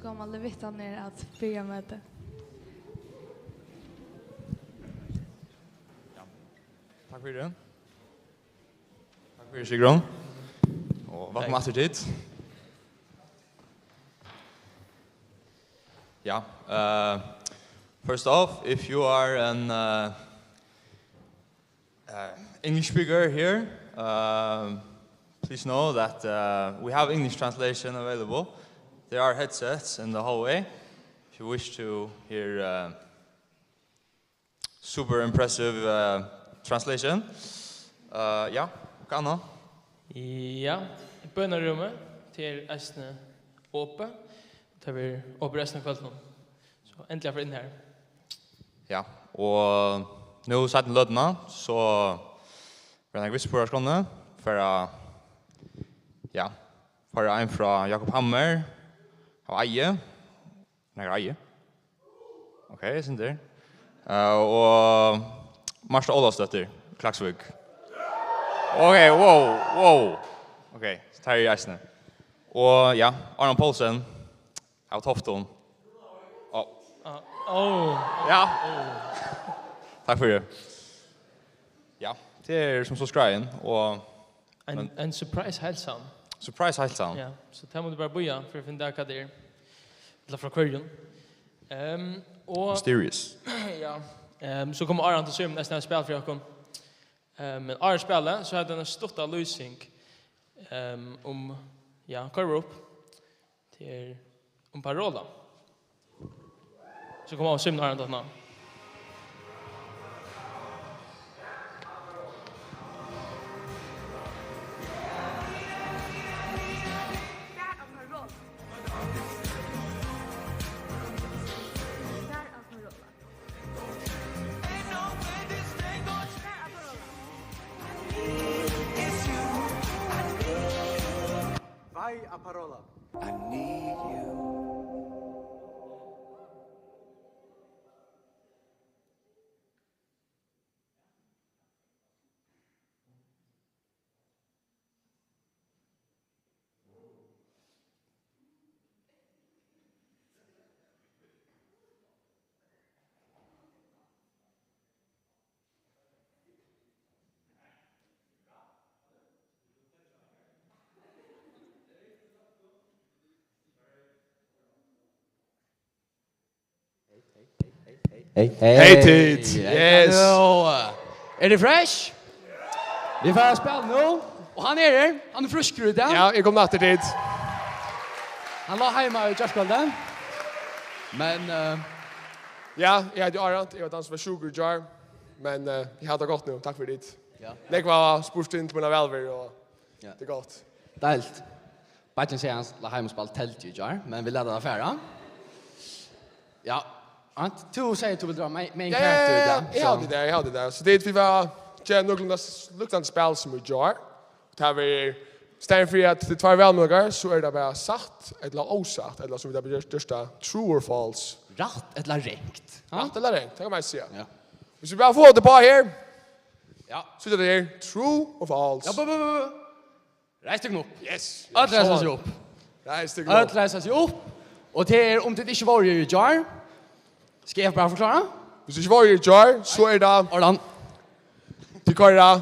gammal vittan att börja med det. Tack för det. Tack för det, Sigrun. Och välkommen åter hit. Yeah. First off, if you are an English speaker here, please know that we have English translation available. There are headsets in the hallway. If you wish to hear super impressive translation. Ja, Anna. Ja, bønnerummet til Østene åpe. Det blir åpe resten av kvelden. Så endelig for inn her. Ja, og nå siden lødene, så vil jeg visse på skåne for en fra Jakob Hammer av Eie. Eie. Ok, jeg synes det. Og Marstad Olavstøtter, Klaksvik. Ok, wow. Ok, så tar jeg reisene. Og ja, Arne Poulsen av Tofton. Ja. Takk for det. Ja, det som så skreien. Og En surprise hälsan. Surprise hälsan. Ja, så det må du bare boja for å finne ut hva det er. Eller fra kvarjen. Mysterious. Ja. Så kommer Aran til Syrmen nesten av spil for dere. Men Aran spillet, så hadde han en stort av løsning om, kører opp til om parola. Så kommer Syrmen Aran til henne. Parola. I need you. Hey, Tit. Yes. Er det fresh? Vi får spela nu. Och han är här. Han är friskare där. Ja, jag kom natt till Tit. Han la hemma i Jarskallen. Men ja, jag hade Aran, jag var dans med Sugar Jar. Men jag hade gått nu. Tack för det. Ja. Det var spurt in till mina välver och det är gott. Delt. Bajen säger han la hemma spela tält i Jar, men vi laddar affären. Ja. Du säger att du vill dra med en karaktär i det. Jag hade det. Så det vi var någorlunda luktande spel som vi gör. Det här vi stämmer för att det tvär välmögar så är det bara satt eller osatt eller som vi där största true or false. Rätt eller ränkt. Rätt eller ränkt, det kan man säga. Ja. Hvis vi bara får det på här. Ja. Så det är true or false. Ja, Reis dig upp. Yes. Allt reisar sig upp. Reis dig upp. Allt reisar sig upp. Och det är om det inte var i Jar. Ska jag bara förklara? Hvis det ikke var i jar, så er det Ordan. de kører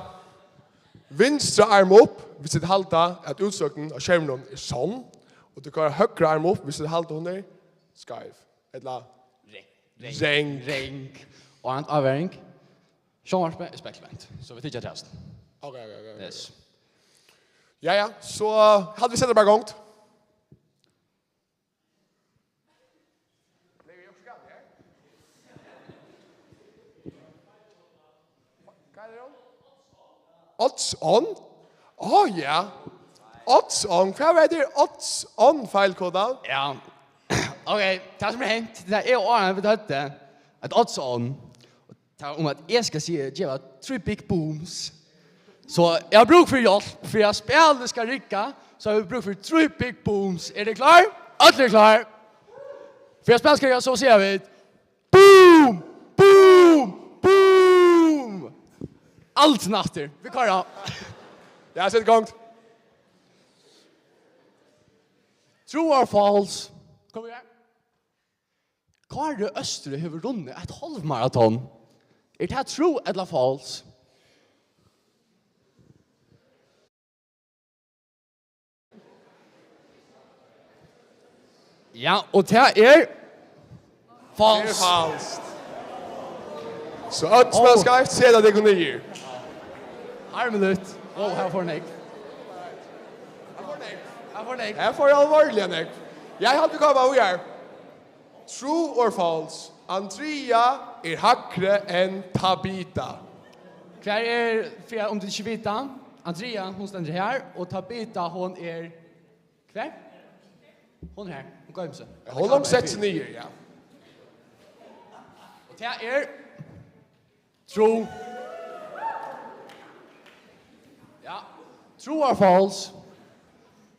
venstre arm opp hvis det halter at utsøkningen av skjermen er sånn, og de kører høyre arm opp hvis det halter hun er skaiv. Eller Reng. Och en avväring. Sjönvarspe är speklement. Så vi tycker test. Okay. Yes. Ja, så hadde vi sett det bare gongt. Odds on? Ja. Odds on. Hva er det odds on feilkoda? Ja. Okej, det som har hänt, det är åren vi hade ett odds on. Om att jag ska se ge 3 big booms. Så jag brukar för hjälp för jag spelar ska rycka så jag brukar för 3 big booms. Är det klar? Allt är klar. För jag spelar ska jag så ser vi boom, boom, boom. Allt natter. Vi klarar. Det har sett gongt. True or false? Kom igen. Kare Østre har runnet et halvmaraton. Det true eller false? Ja, og det Det false. falskt. Så att man ska inte se att det går ner. Her minutt. Her får Nick. Här får jag allvarliga nek. Jag har inte kommit och här. True or false? Andrea hackre än Tabita. Kvar för om du inte vet Andrea, hon ständer här och Tabita hon kvar. Hon här. Hon går sig. Hon har sett sig ner, ja. Och det true. Ja, true or false?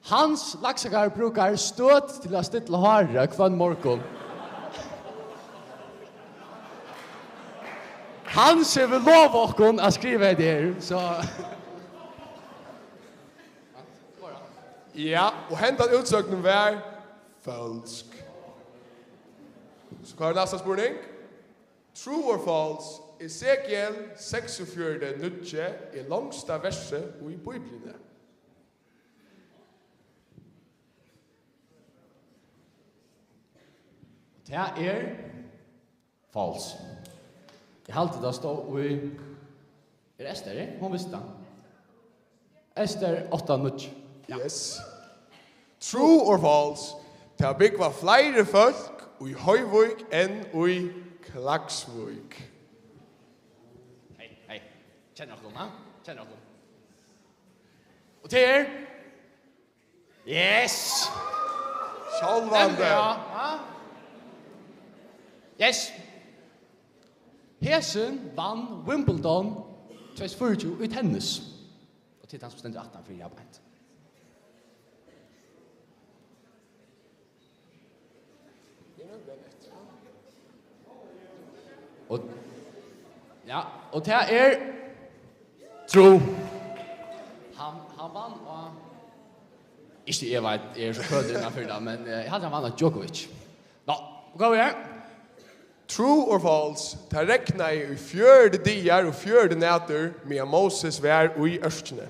Hans laxagar brukar stöt till att stilla harra kvann morgon. Hans är väl lov okon att skriva det så Ja, och hända utsökningen var falsk. Så kvar nästa spurning. True or false? Ezekiel 46 nutje långsta verset i Bibeln. det false. Jag halte det stå i Ester, hon visste det. Ester 8 nutje. Yes. True or false? Ta big var flere folk i Høyvøk enn i Klaksvøk. Hej. Känner du va? Känner du? Och till yes. Sjálvande. Ja. Yes. Hesen vann Wimbledon 2024 i tennis. Och till han som ständer 18 för jobbet. Och ja, och det true. Han vann och inte jag vet så född innanför det men jag hade han vann Djokovic. Ja, går vi här. True or false? Ta rekna i fjörde diar og fjörde nætter med Moses vær i Ørstene.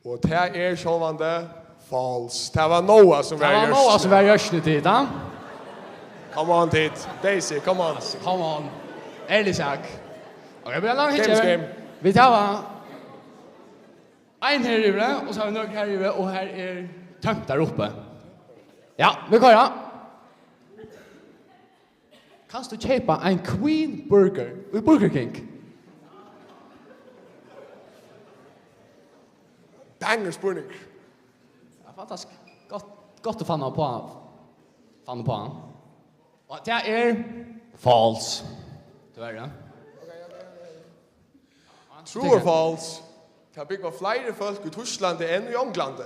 Og det sjåvande false. Det var Noah som var i Ja, Noah som Ørstene. var i Ørstene tid, da. Come on, Tid. Daisy, come on. Come on. Ærlig sak. Og jeg blir langt Games ikke. game. Vi tar en her i og så har vi nok her i og her tømt der oppe. Ja, vi kører. Kan du kjøpe en Queen Burger i Burger King? Banger spurning. Ja, fantastisk. Godt å fanne på han. Og det false. Tyvärr. True or false? Ta big var flere folk i Tyskland enn i England.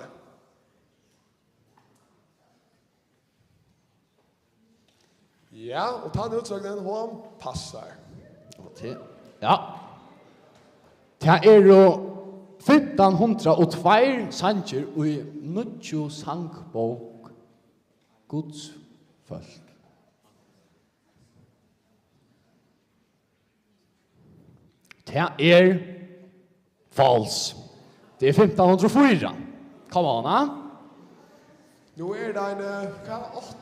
Ja, og ta den utsøkningen, hun passar. Ja. Det jo 1502 sanger i Nutjo sangbok Guds folk. Det false. Det 1504. Kom on, ha? Nu det en,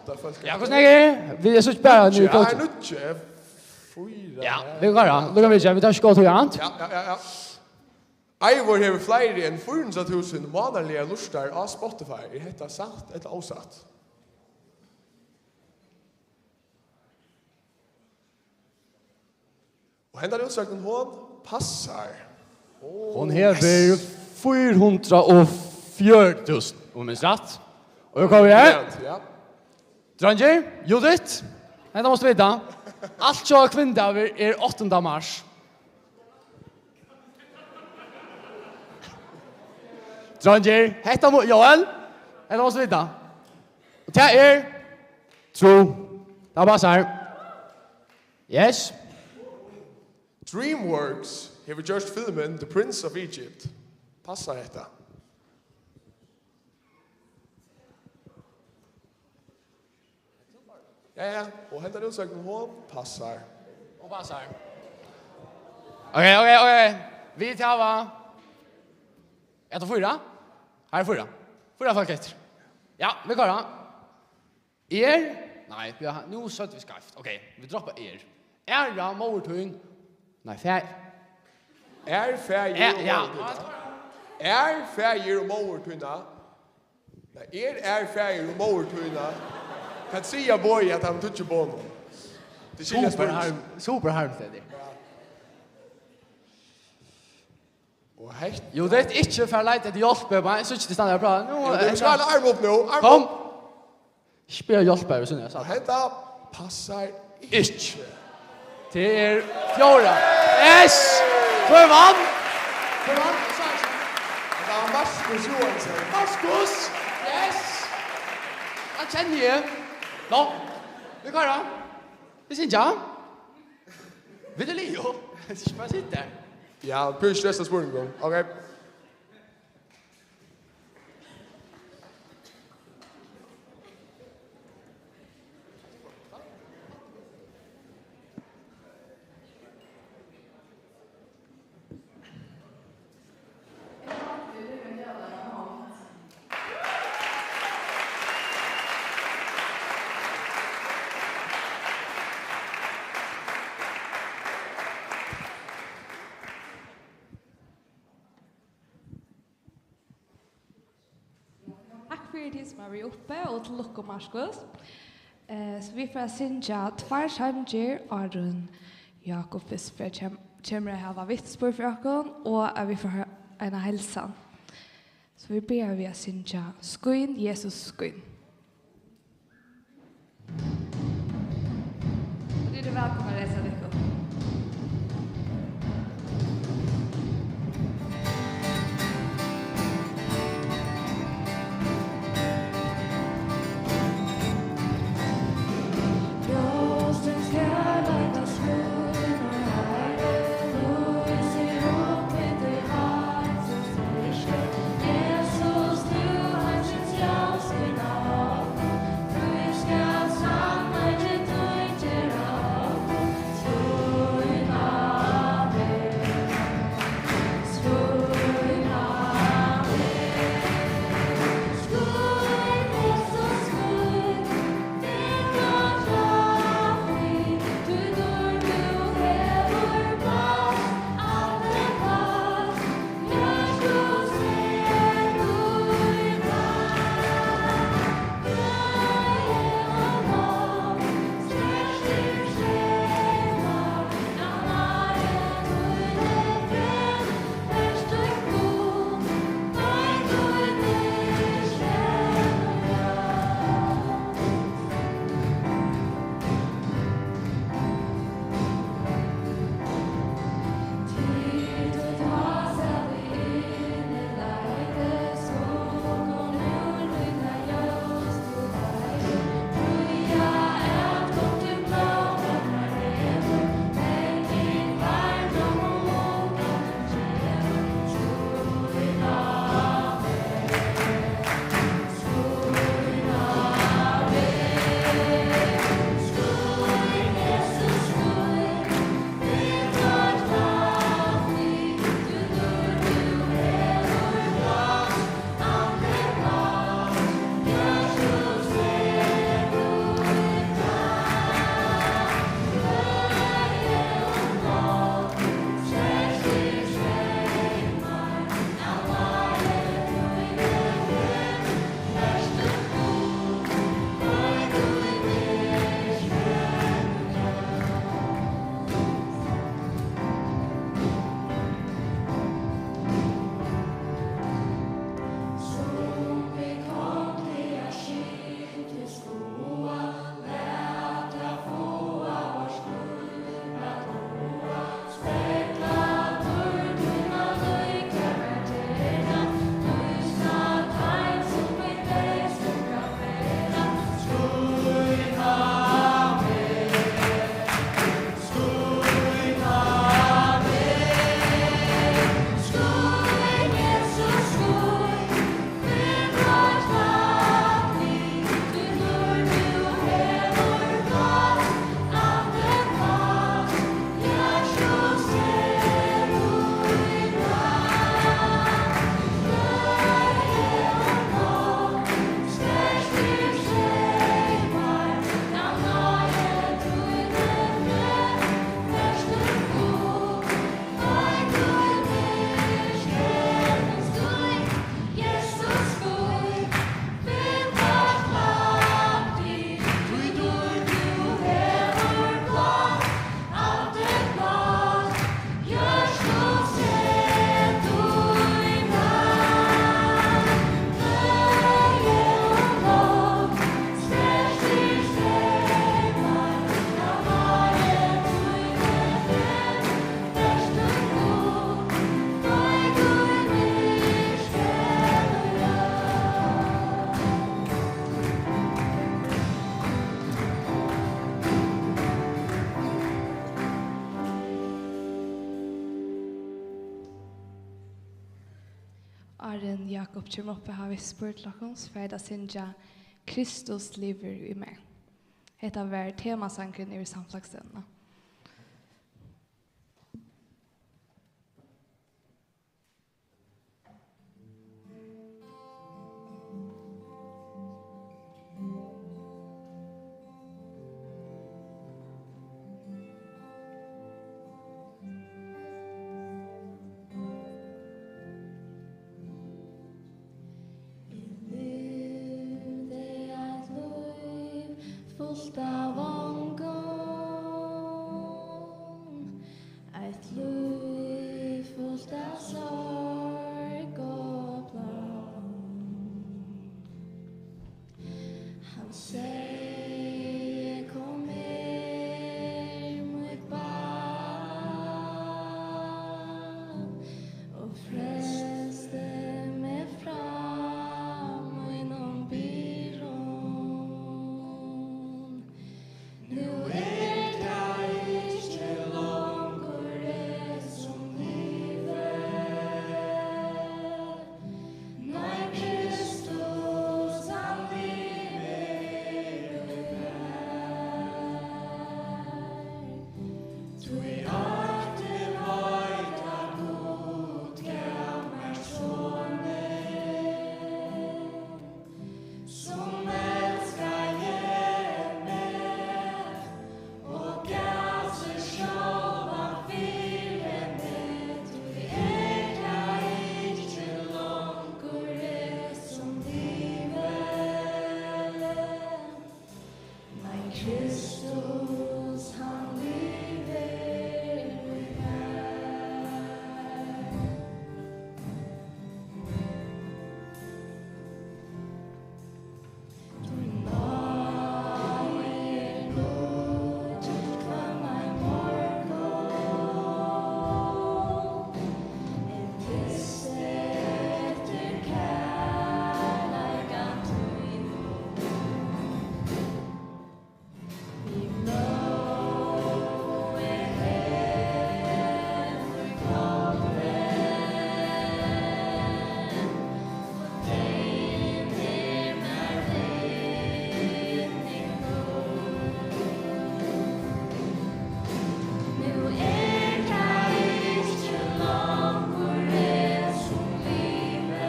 8 folk. Ja, hvordan er det? Vi er så bare nu. Ja, nutje. 4. Ja, vi går da. Lukka vi tar ikke gå til annet. Ja. Eivor hever flere enn 400.000 månedlige lustar av Spotify. Er dette sant eller avsatt? Og hendar utsøkningen hon passar. Hon hever 404.000, om minst rett. Og vi kommer her. Ja. Dranger, Judith, dette måste vi vite. Alt så kvinnedager 8. mars. Dranger, dette må Joel, dette måste vi vite. Og det true. Det passar. Yes. DreamWorks hever just filmen The Prince of Egypt. Passar dette. Ja, och hämtar utsökning hon passar. Och passar. Okej. Vi tar va. Ett och fyra. Här är fyra. Fyra folk efter. Ja, vi går då. Nej, vi har nu så att vi skaft. Okej, vi droppar Era motortun. Nej, fär. Färger och Ja. motortunna. Färger och motortunna. Nej, färger och motortunna. Kan säga boy att han touchar på honom. Det skiljer Super harmstedig. Och helt. Jo, det är inte för lite att hjälpa mig. Så inte stannar bra. Du ska alla arm upp nu. Arm Kom. upp. Spela hjälpa så jag sa. Hända passar inte. Till fjärde. Yes! För vann. Det var Marcus Johansson. Marcus. Yes. Jag känner ju. Nå. Vi går då. Vi syns ja. Vill du Leo? Vad sitter där? Ja, push nästa spurning. Okej. Tack för det som är vi uppe och till Luca Marskos. Så vi får synja tvär sanger Arun Jakob Visper kommer att ha vitspår för oss och vi får en hälsan. Så vi ber vi att synja Skuin, Jesus Skuin. Och det är välkomna att läsa det. Jesus, Arjen Jakob kommer opp og har vi spurt lakken, så får jeg synge Kristus lever i meg. Hetta var temasanken i samflagsstedene. Fullt av ångång, ett liv fullt av sorg och plan. Han säger kom her mitt barn och frälste mig fram inom byrån. Nu är det inte längre som livet. Nej, Kristus han lever i mig. Tui alltid vet att Gud gav mig sonen som älskar mig och gav sig själva för mig. Tui är det inte längre som livet. Nej, Kristus han lever i mig. Du nåd är god, kvanna i morgon. En tyst efter kärleken din. Vi blå är hemmer kallren, och den är med ledning nu är det inte längre som livet.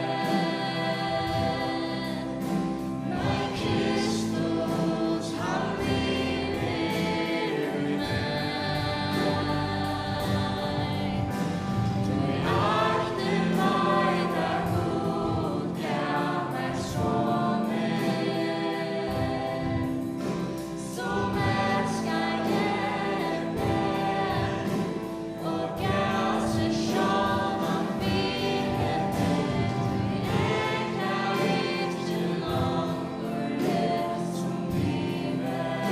Nej, Kristus han lever i mig. Du är alltid vet att Gud gav mig sonen som älskar mig och gav sig själva för mig. Du är det inte längre som livet.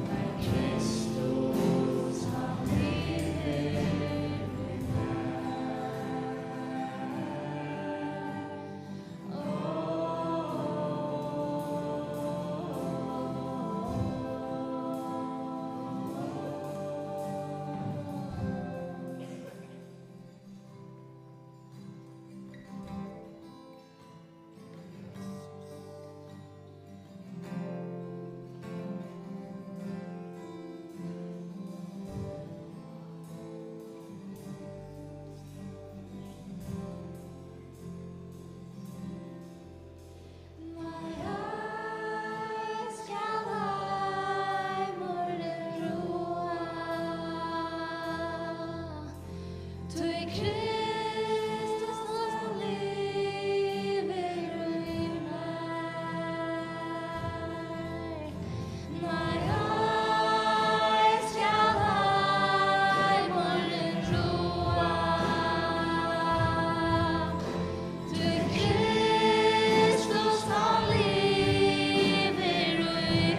Nej, Kristus han lever i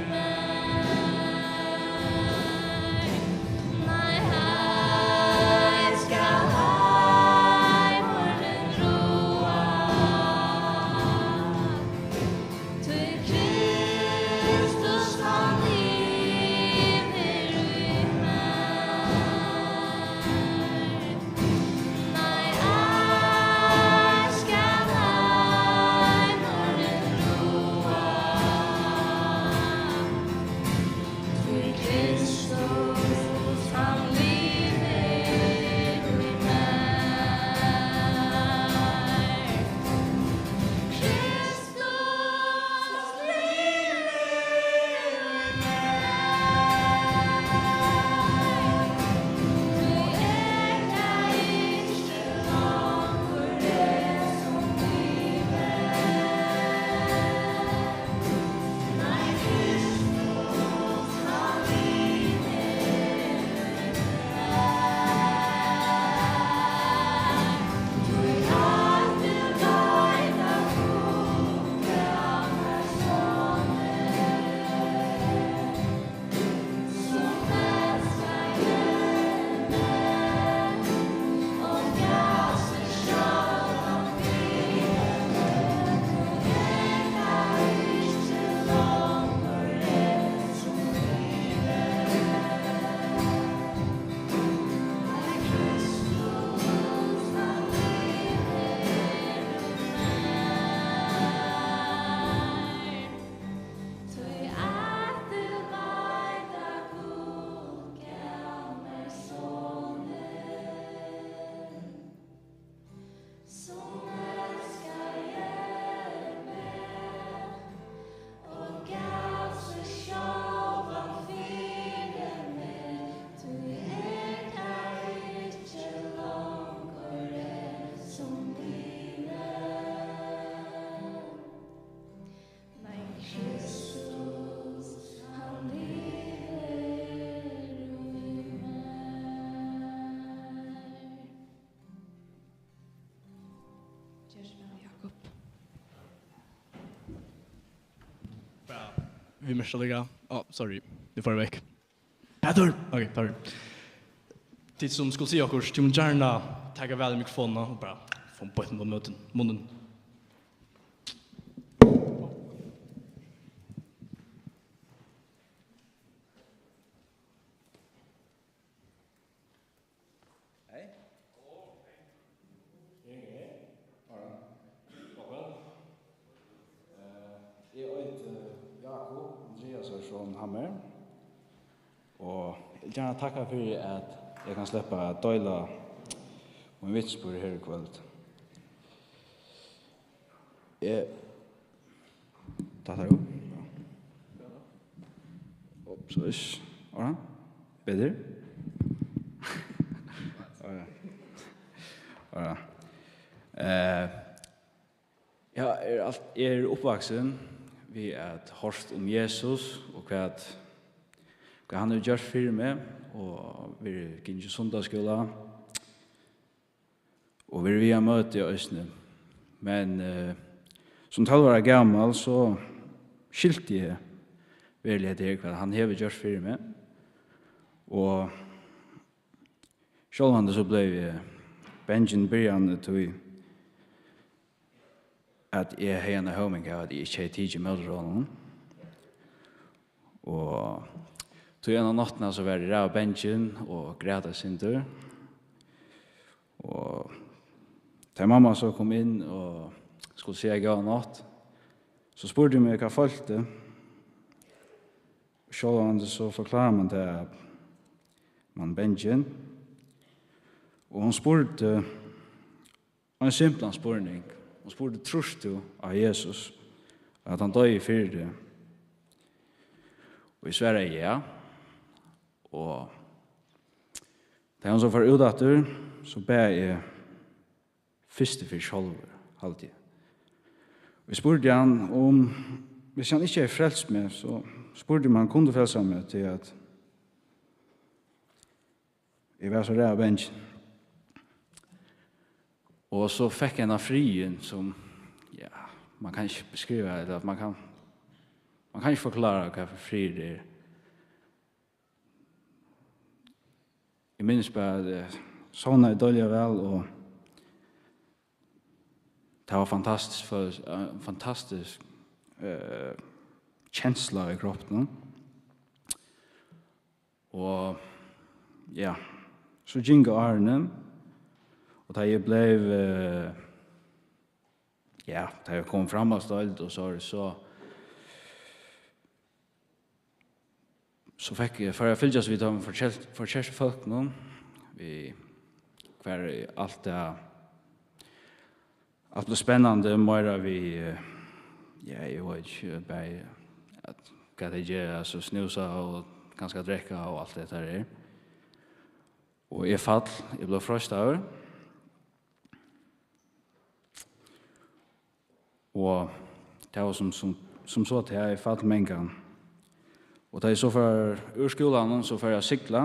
mig. Nej, jag ska ha vi måste lägga. Sorry. Det får väck. Peter. Okej, sorry. Tid som skulle se oss, du måste gärna tagga väl mikrofonen och bara få på ett munnen. Från Hammer. Och jag vill gärna tacka för att jag kan släppa att dela min vitsbord här ikväll. Tar upp. Så ja. Bättre. Ja. Jag är uppvuxen vi att hörst om Jesus och vad han har gjort för mig och vi gick i söndagsskola och vi har møtt i Østene. Men som 12 år gammal så skilte jeg virkelig til hva han har gjort for meg. Og selv så ble Benjamin begynnende til at jeg har en homing av at jeg ikke har tid til møterrollen. Og til en av nattene så var det av Benjamin og Greta sin tur. Og da mamma så kom inn og skulle si jeg gav natt, så spurte jeg meg hva følte. Selv så forklarer man det man Benjamin. Og hun spurte en simpel spurning. Hun spurte, tror du av Jesus at han døde i fyrde? Og jeg svarer ja. Og da han så var utdatter, så ber jeg første for selv, alltid. Og jeg spurte han om, hvis han ikke er frelst med, så spurte man kunne frelse meg til at jeg var så redd av bensin. Og så fikk jeg en av frien som, ja, man kan ikke beskrive, eller man kan ikke forklare hva for fri det er. Jeg minns bare at jeg sovnet i dårlig vel, og det var fantastisk kjensler i kroppen. Og ja, så gikk årene, og da jeg ble, ja, da jeg kom frem av stedet, og så fikk jeg, for jeg fylte oss vidt om forskjellige folk nå, hver alt det, alt ble spennende, mer vi, ja, jeg vet ikke, bare, at hva det gjør, altså snusa og ganske drekka og alt det der. Og jeg fall, jeg ble frøst av. Og det var som så til jeg fall med en gang. Og da jeg så for ur skolen, så får jeg sykla.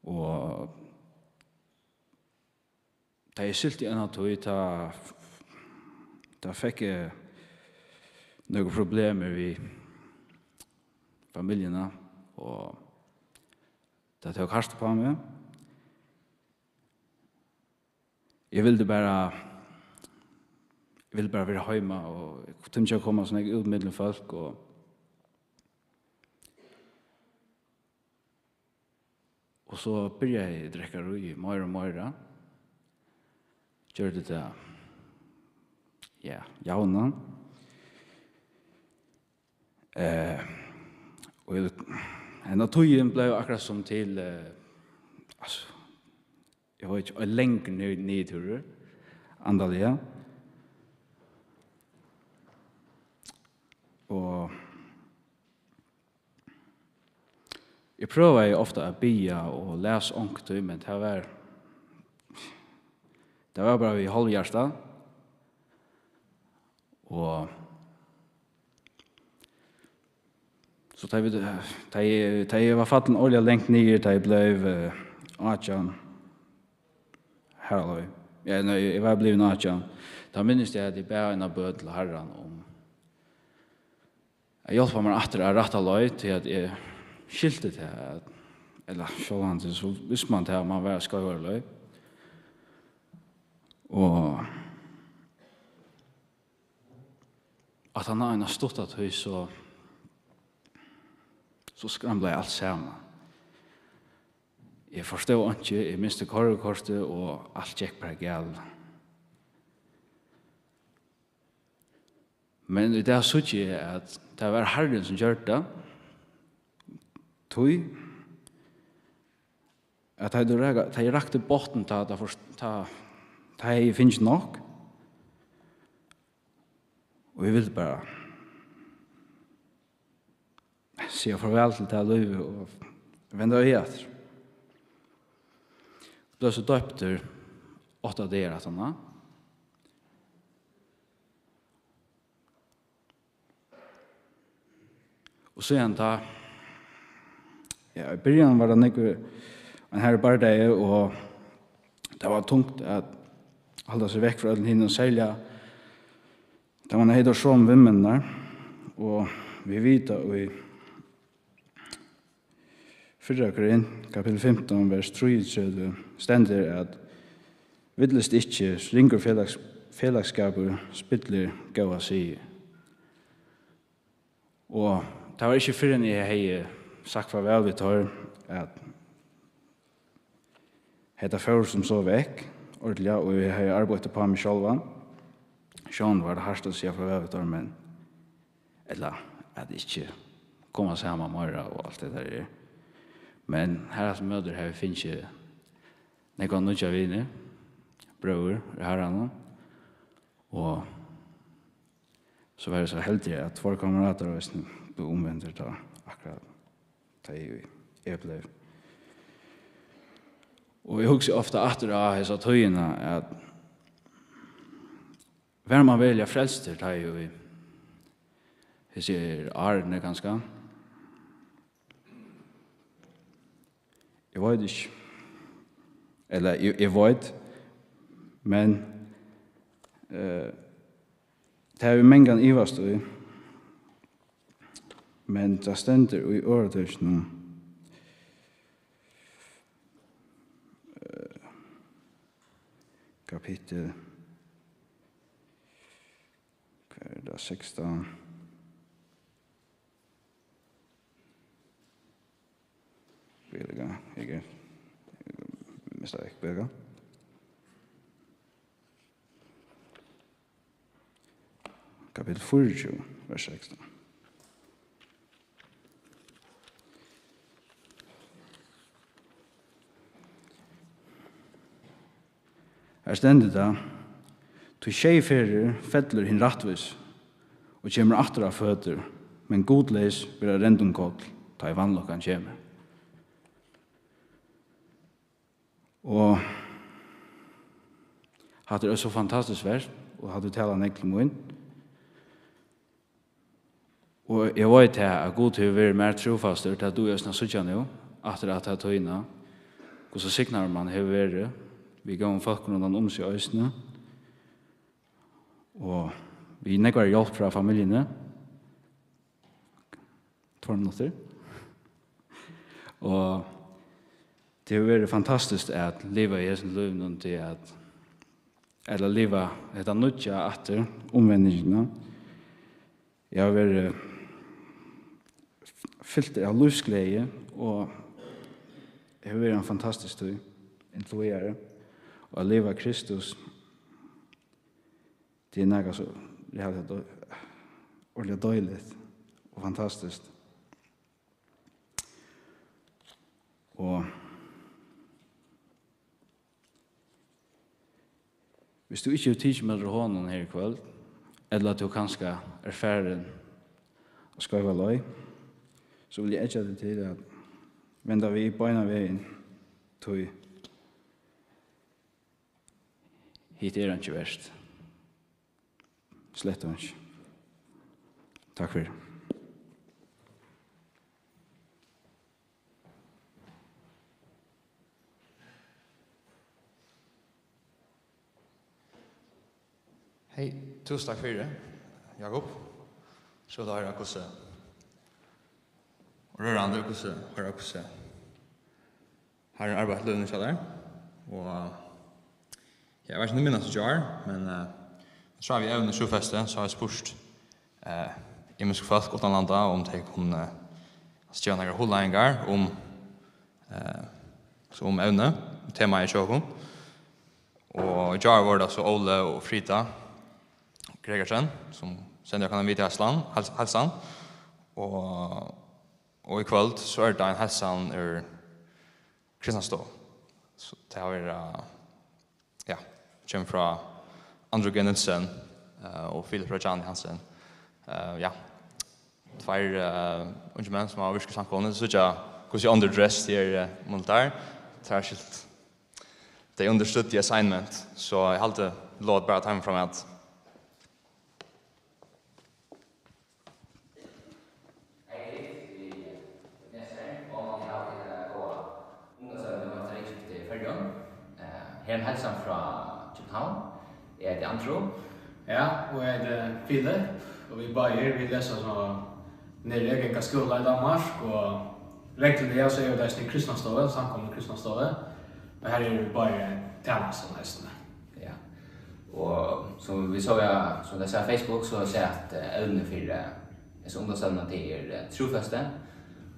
Og da jeg sylte en av tog, da fikk jeg noen problemer med familiene, og det tok hardt på meg. Jeg ville bare være hjemme, og jeg kunne ikke komme sånn utmiddelig folk, og så begynte jeg å drikke røy mer og mer. Gjør det til, ja, jauna. Og en av togjen ble akkurat som til, altså, jeg vet ikke, lenger nedturer, andalige. Og jeg prøver ofte å bya og lese ångtøy, men det var bare i halvhjertet. Og så da jeg var fatten olja lengt ned, da jeg ble Atjan herreløy. Jeg var blevet Atjan. Da minnes jeg at jeg ber en av bød til herren om Jeg hjelper meg etter å rette løy til at jeg skilte til at, eller sjålande, så visste man til at man var skal gjøre løy. Og at han har en stått at høy, så skramlet jeg alt sammen. Jeg forstod ikke, jeg mistet korrekortet, og alt gikk bare galt. Men i det så ikke jeg at det var Herren som gjør det. Tog at jeg rakte botten til at jeg finnes nok. Og jeg ville bare si farvel til det livet og vende øye etter. Det er så døpt 8 dager at han har. Og så igjen da, ja, i begynnelsen var det en her bardeie, og det var tungt at holde seg vekk fra ødelen hinne og selge. Da man heider så om vimmene, og vi vet at vi 4 Korin, kapitel 15, vers 3, stender at vidlest ikke ringer fellesskaper spytler gåa sige. Og det var ikke før enn jeg har sagt farvel vi tar at hette fører som så vekk, ordentlig, og vi har arbeidet på meg selv. Sjån var det hardt å si farvel vi tar, men eller at det ikke kommer sammen morgen og alt det der. Men her som møter her finnes ikke noen nødja viner, brøver, herrene, og så var det så heldig at 2 kamerater ble omvendt til akkurat det jeg ble. Og jeg husker ofte etter av disse tøyene at hver man velger frelster, det er jo jeg sier Arne ganske. Jeg vet ikke. Eller jeg vet, men det er jo mange i hva stod. Men det stender i åretøysene kapittel 16. Jeg mistet ikke bedre. Kapitel 24, vers 16. Her stender det, «Tu tjeiferer fettler hin rattvis, og kjemmer atter av føtter, men godleis vil rendumkål, ta i vannlokkan kjemmer.» Og hadde det så fantastisk vært, og hadde tala nekkel mun. Og jeg vet at god til å være mer trofaster til at du er sånn suttja nå, etter at jeg tog inn, og så signar man har vært, vi gav folk rundt om seg øysene, og vi nekvar hjelp fra familiene, 2 minutter, og det har vært fantastisk at leva i hessen liv til at eller leva etter nødja etter omvendingene. Jeg har vært fyllt av livsglede, og det har vært en fantastisk tid, influere, og å leva Kristus, det er noe så ordentlig døylig og fantastisk. Og hvis du ikke tidsmer med hånden her i kveld, eller at du kanskje er ferdig og skal være løy, så vil jeg ikke ha det til at vende vi på en av veien til hit er han ikke verst. Slett han ikke. Takk for det. Hei, tusen takk for det, Jakob. Så da er det hvordan Och rörande hur har en arbetat lönen så där. Och jag vet inte minnas så jar, men så har vi även sjufeste så har jag spurt imisk folk utan landa om de kunde stjärna några hållningar om evne, tema i sjökon. Och jar var det så Olle och Frida Gregersen som sen jag kan vita halsan och i kväll så är det en halsan Kristianstad. Så det har kommer från Andrew Genelsen och Philip Rajani Hansen. Två unga män som har viskat samkommande så jag hur underdressed är militär. Särskilt de understood the assignment så jag hade låt bara time från att Här är hälsan från København. Jag heter Andrew. Ja, och jag heter Philip. Och vi bara vi läser så nere i Egenka skola i Danmark. Och regelbundet så är det där i Kristianstad, samkomna Kristianstad. Och här är det bara tjänsten nästan. Ja. Och som vi såg som det säger Facebook så ser jag att ämne för så ungdomsämnen till trofäste.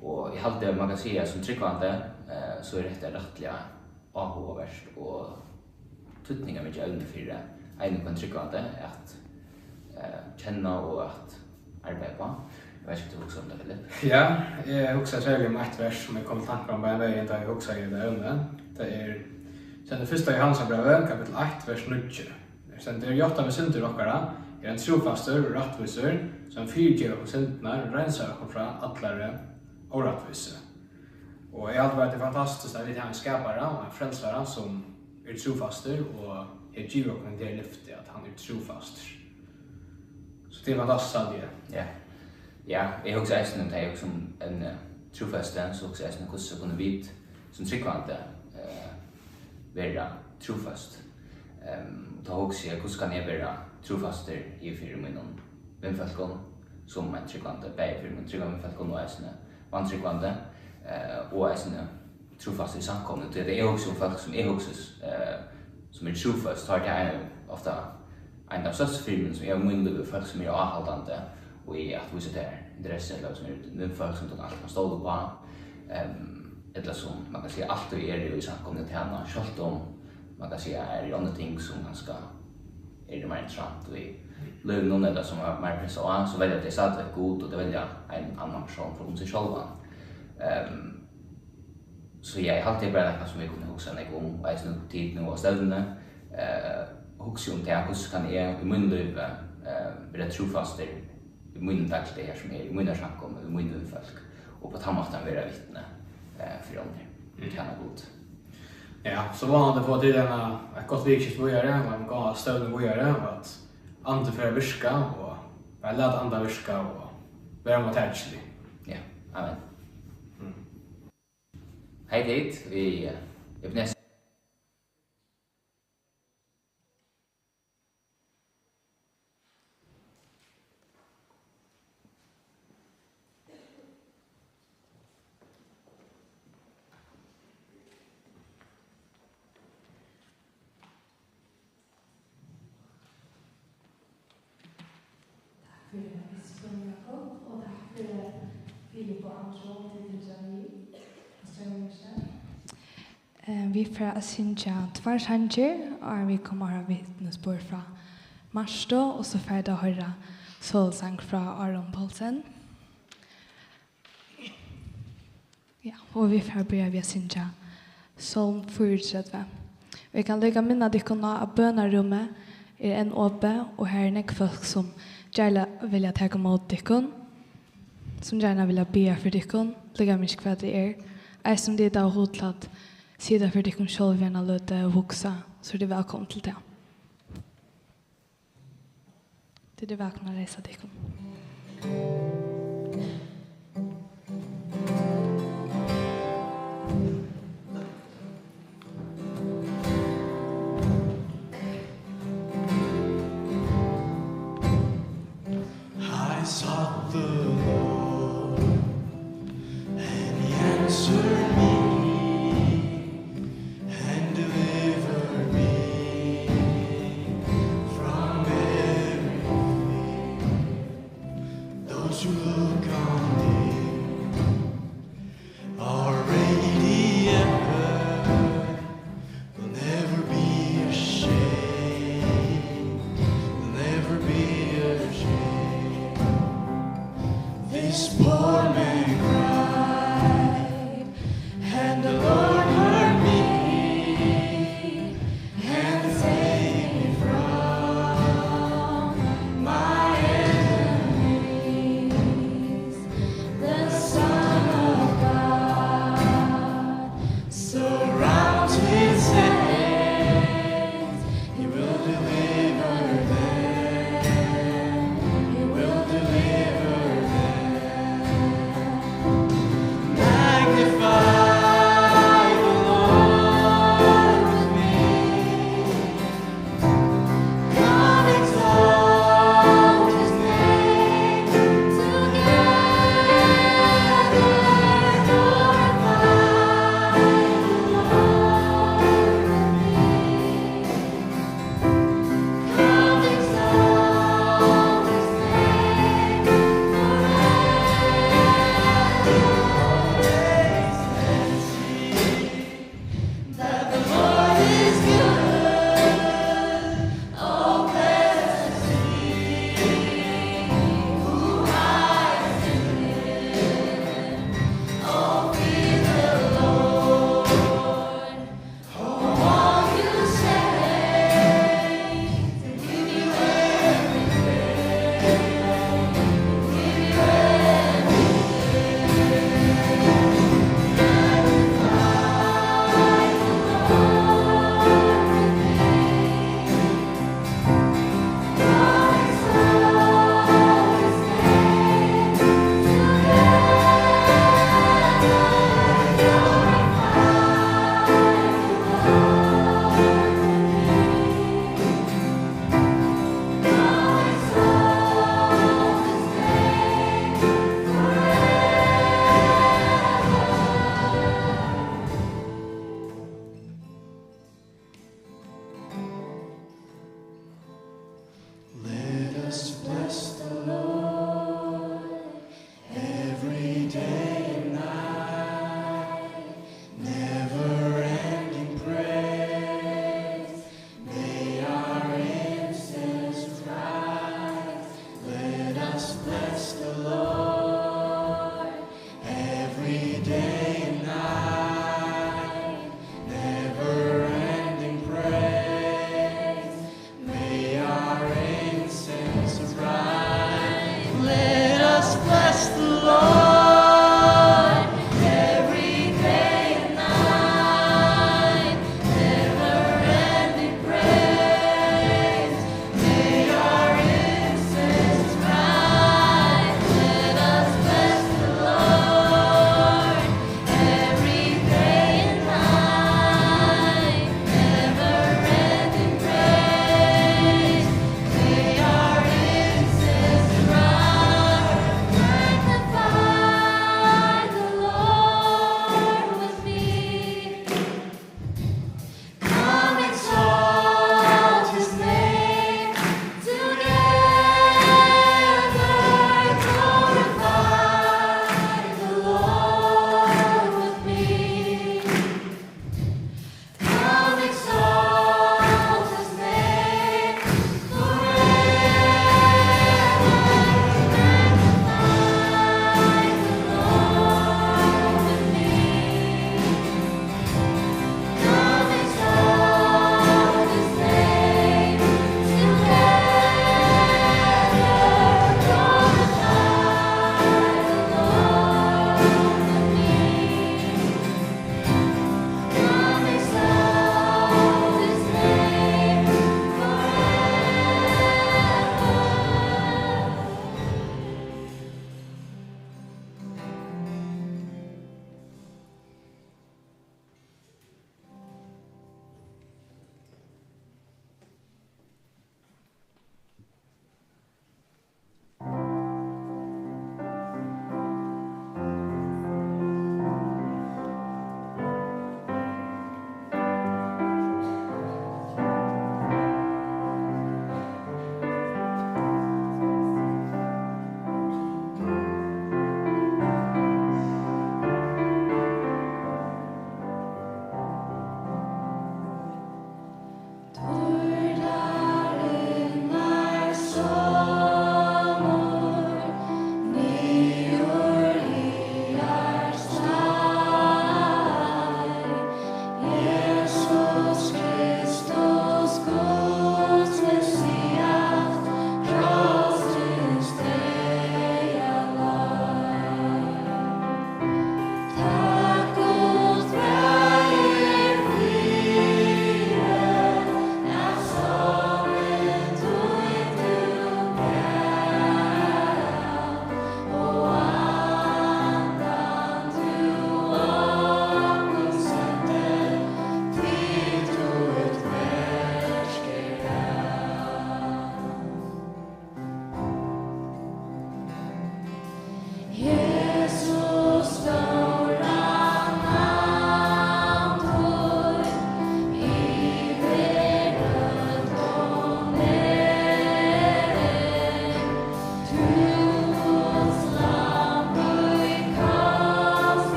Och i allt det man kan säga som tryckvande så är det rättliga avhåverst och tutningar med ämne för det. En kan tryckvande att känna och att arbeta på. Jag vet inte också om det Philip. Ja, jag också särskilt om ett vers som jag kom tankar om en väg där jag också är det ämne. Det är sen det första Johannesbrevet kapitel 8 vers 9. Sen det är Jotta med synder okkara är en trofastor och rättvisor som fyrger och syndnar rensar och från allare och rättvisa. Och jag har alltid varit fantastiskt att vi har en skapare och en frälsare som är trofastor och är giver och en del lyfte att han är trofast. Så det är fantastiskt att det. Ja. Ja, jag också är om det också en trofaste så också är det hur så kunde vi som tryckvante vara trofast. Då också hur kan jag vara trofast i för min vänfolkon som en tryckvante bäj för min tryckvante vänfolkon och är man tryckvante och är trofast i samkomnet. Det är också folk som är också som är trofast har det ofta en av största filmen som är myndiga folk som är avhållande och i att visa det intresse eller som är folk som tog allt man stod på eller som man kan säga allt är det i samkomnet till henne självt om man kan säga är det andra ting som ganska är det mer intressant och i löven eller som är mer pressa så väljer det så att det är god och det väljer en annan person från sig själva. Så jag har alltid bara något som jag kunde huxa när jag om och jag är tid nu och ställande huxa om det hur kan jag i min liv bli trofast i min dagsliga här som är i mina samkom i min folk och på tammartan vara vittne för andra. Kan vara god. Ja, så var det på tiden ett gott vikskift att göra, man gav stöd att göra och att ante för att virka och bara låta andra virka och vara mottaglig. Ja, amen. Hej dit, vi är nästa. Vi får synja tvär sanger och vi kommer ha vittnesbörd från Marstå och så får det höra solsang från Aron Paulsen. Ja, och vi får börja via synja Psalm 34. Vi kan lägga minna dykkorna av bönarrummet är en åpe och här är nek folk som gärna vilja ta emot dykkon som gärna vilja be för dykkon lägga mycket vad det är som det är hotlat sida för dykkon själv gärna låta vuxa så det är välkommen till det. Det är välkomna att resa dykkon. I sought the Lord,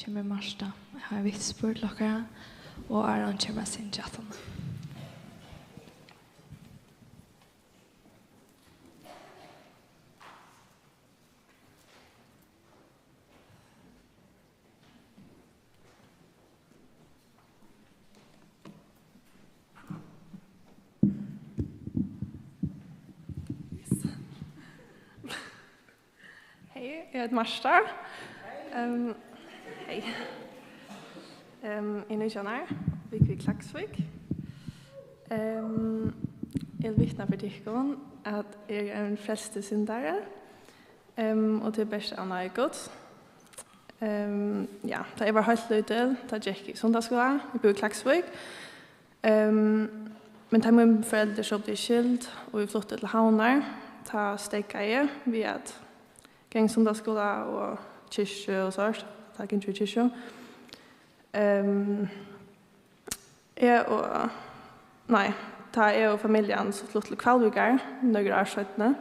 kommer Marsta. Jeg har vitt spurt dere, og Aron kommer sin chatten. Hej, jag heter Marsta. Hej. Jag är nykänner, vid Klagsvik. Jag vittnar för Tikkon att jag är en frälste syndare och till bästa Anna är gott. Ja, da jeg var helt liten, da gikk jeg i sundagsskolen, jeg bor i Klagsvik. Men da min foreldre så ble skilt, og vi flyttet til Havnar, da stekket jeg ved at gäng sundagsskola och kyrkje och sånt. Tack inte kyrkje. Ta jag och familjen så flyttade till Kvalvigar några år sedan.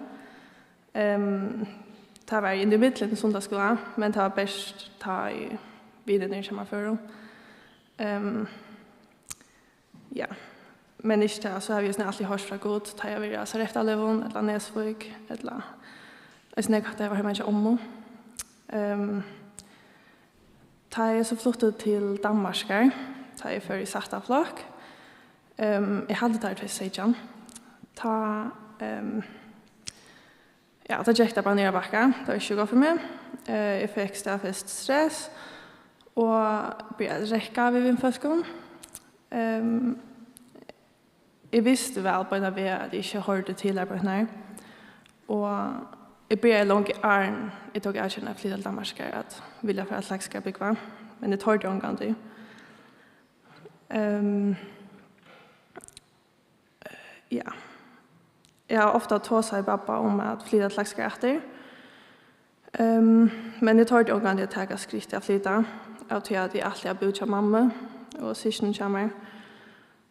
Ta var i mitten sundagsskola, men ta var bäst ta i vidare när man för. Ja. Men inte så har vi ju alltid hört från Gud. Ta jag vill så efter Levon eller Näsvik eller jag snackade att jag var hemma i Ommo. Ta jag så flyttade till Danmark. Ta jag för i Sarta flock. Jag hade där till Sejan. Ja, då gick det bara ner backa. Det var 20 för mig. Jag fick stafest stress och började räcka vid vindförskan. Jag visste väl på en vecka att jag inte hörde till på den här. Och jag började långt i arn. Jag tog erkänna flytta till Danmark att vilja för att slags ska bygga. Men det tar det omgång till. Ja. Jag har ofta tåsat i pappa om att flytta till slags efter. Men det tar det omgång till att ta skrift att flytta. Jag tror att jag alltid har bott av mamma och syskon kommer.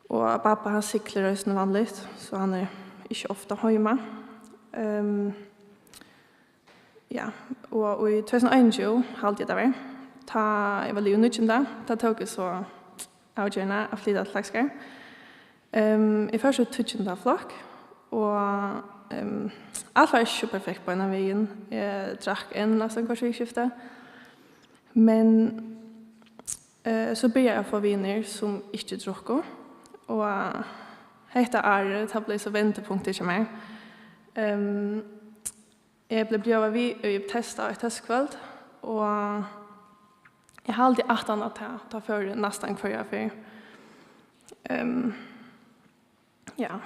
Och pappa har cyklar rösten vanligt. Så han är inte ofta hemma. Ja, och i 2021 halvt jag där. Jag var lite nytt där. Tog jag så avgörande att flytta till Laxgar. I första tutsen av flock. Och allt var inte perfekt på den här vägen. Jag drack en nästan kvartsvikskifte. Men så började jag få vänner som inte druckade. Och detta är det blev så vändpunkter till mig. Jag blev bjöd vid och testade ett testkväll. Och jag har alltid 18 att ta för nästan kvar jag för. Ja.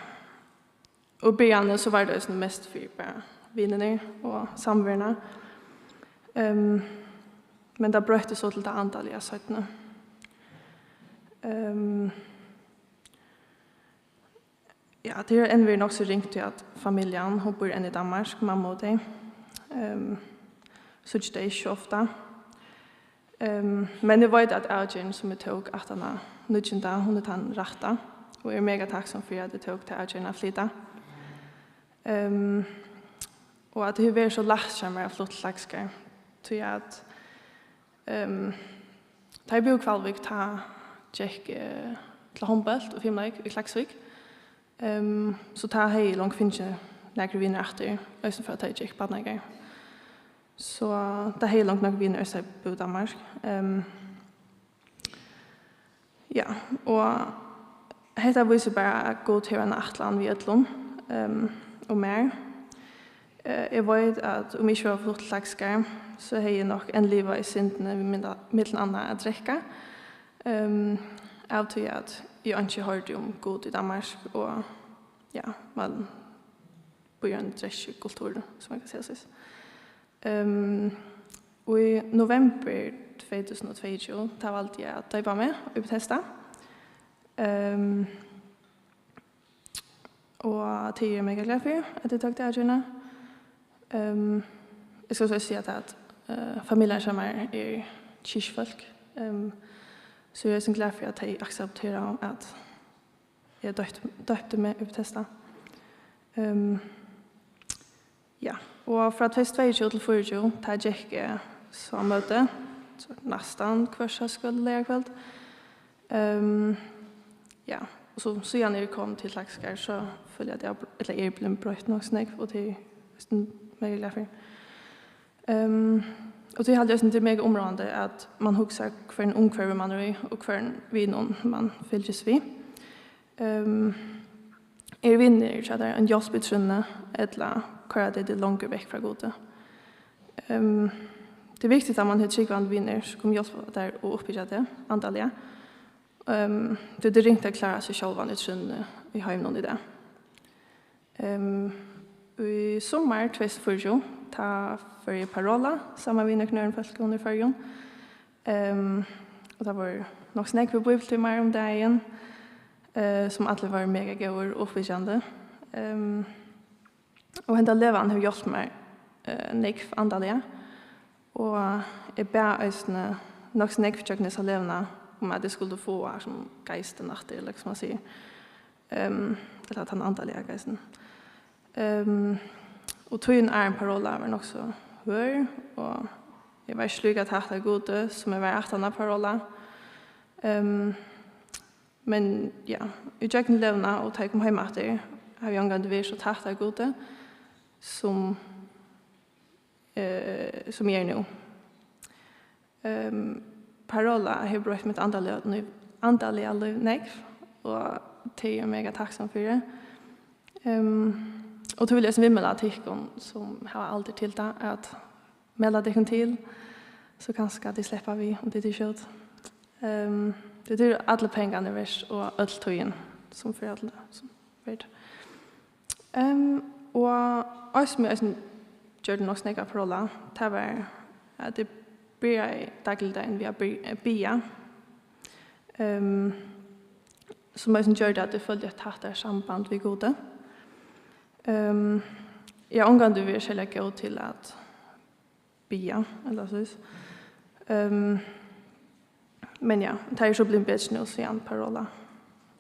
Och början så var det mest för vänner och samvärna. Men det bröt så till det antal jag sett nu. Ja, det är en vi också ringt till att familjen, hon bor än i Danmark, mamma och dig. Så det är inte ofta. Men jag vet att Algen som jag tog att han har nödvändigt, hon är den rätta. Och jag är mega tacksam för att jag tog till Algen att flytta. Och att det är så lätt att jag flott slagskar. Så jag att ta i Bokvalvik, ta Jack till Humboldt och Fimmleik i Klagsvik. Så tar jag långt finns det några vinner efter. Och så för att jag gick på den här. Så det är långt några vinner så på Danmark. Ja, och detta visar bara att gå till en atlan vid Ötlund och mer. Jag vet att om jag inte var flott slagskar så har jag nog en liv i syndene vid mitt andra att dricka. Av till att jag inte hörde om god i Danmark och ja, man börjar en dräschkultur som man kan säga så. Och i november 2022 tar valde jag att ta med och testa. Och det är mega glad för att jag tog det här. Jag ska också säga att familjen som är kyrkfolk. Så jag är så glad för att jag accepterar att jag döpte mig upp testa. Ja, och för att fest 22 till 24 tar jag så möte nästan kvörsa skulle lära kväll. Ja, och så sen när det kom till Klaxskär så följde jag det eller blev brött nog snägg och det är mer därför. Och det hade jag inte mer område att man huxar för en ungkvärv man är och för en vinon man fylls vi. Vinner så där en jobbsbetrunne eller kör det långt väck från gode. Det är viktigt att man har tryggvand vinner så kommer jag där och uppbygga det antalliga. Det är ringt att klara sig själva i trunne i hemmen i det. I sommar 2040 ta för parola samma vinner knön fast under förjon. Och det var nog snäck på bibeltimmar om dagen. Som alla var mega goda och uppbyggande. Och hända levan har gjort mig nekv andaliga. Och jag bär östene nog snäck försöknes att levna om att det skulle få som geisten natter, liksom man säger. Eller att han andaliga geisten. Och tog en parola var nog så hör. Och jag var slug att hata gode som jag var 18 parola. Men ja, jag kan levna och ta kom hem efter har jag gått vid så tahta gode som är nu. Parola har brutit mitt andaliga liv nekv och det är mega tacksam för det. Och då vill jag svimmela artikeln som har alltid till det att melda det till så kanske det släpper vi om det är kört. Det är alla pengarna i vers och allt tojen som för alla som vet. Och också med en gör det nog snägga parola. Det var att det blir dagligdagen via bia. Som också gör det att det följer ett hatt samband vid gode. Jag omgående vill själva gå till att bia eller så. Men ja, det är så blivit bättre nu så en parola.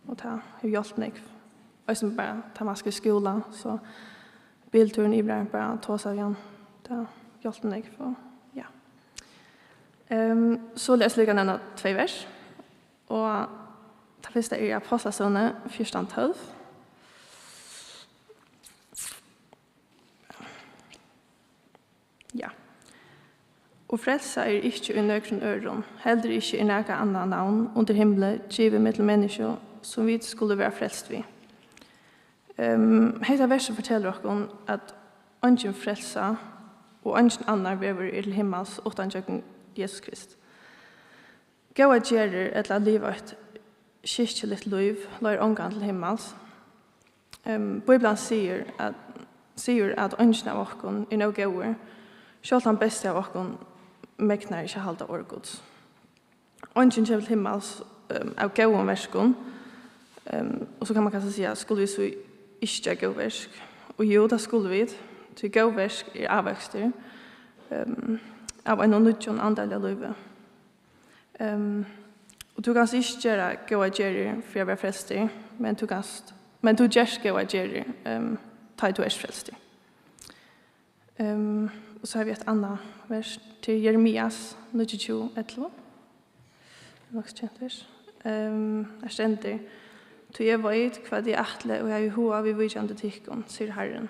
Och det har hjälpt mig. Och som bara tar mask i skolan så bilturen i början bara ta sig igen. Det har hjälpt mig för, ja. Så läser jag nämna 2 vers. Och det första är Apostlagärningarna 14:12. Ja. Og frelsa er ikke i nøkron øron, heller ikke i næka annan navn under himmelen, givet mittel menneske, som vi skulle være frelst vi. Heita verset forteller oss at ingen frelsa og ingen annar vever i til himmels utan jøkken Jesus Krist. Gåa gjerer et la livet et kyrkjelig liv, lær omgang til himmels. Bibelen sier at ingen av oss er noe gåer, selv den beste av oss meknar ikke halda orgods. Ingen kommer til himmels av gåen verskon, og så kan man kanskje si at skulle vi så ikke gå versk. Og jo, det skulle vi. Til gå versk er avvekster av en og nødjon andal av livet. Og du kan ikke gjøre gå av gjerri for å være frelster, men du gjør gå av gjerri ta du er frelster. Og så har vi et annet vers til Jeremias 22:11. Nok kjent vers. Jeg stender, «Tu jeg vet hva de atle, og jeg er hoa vi vidjande tikkun, sier Herren.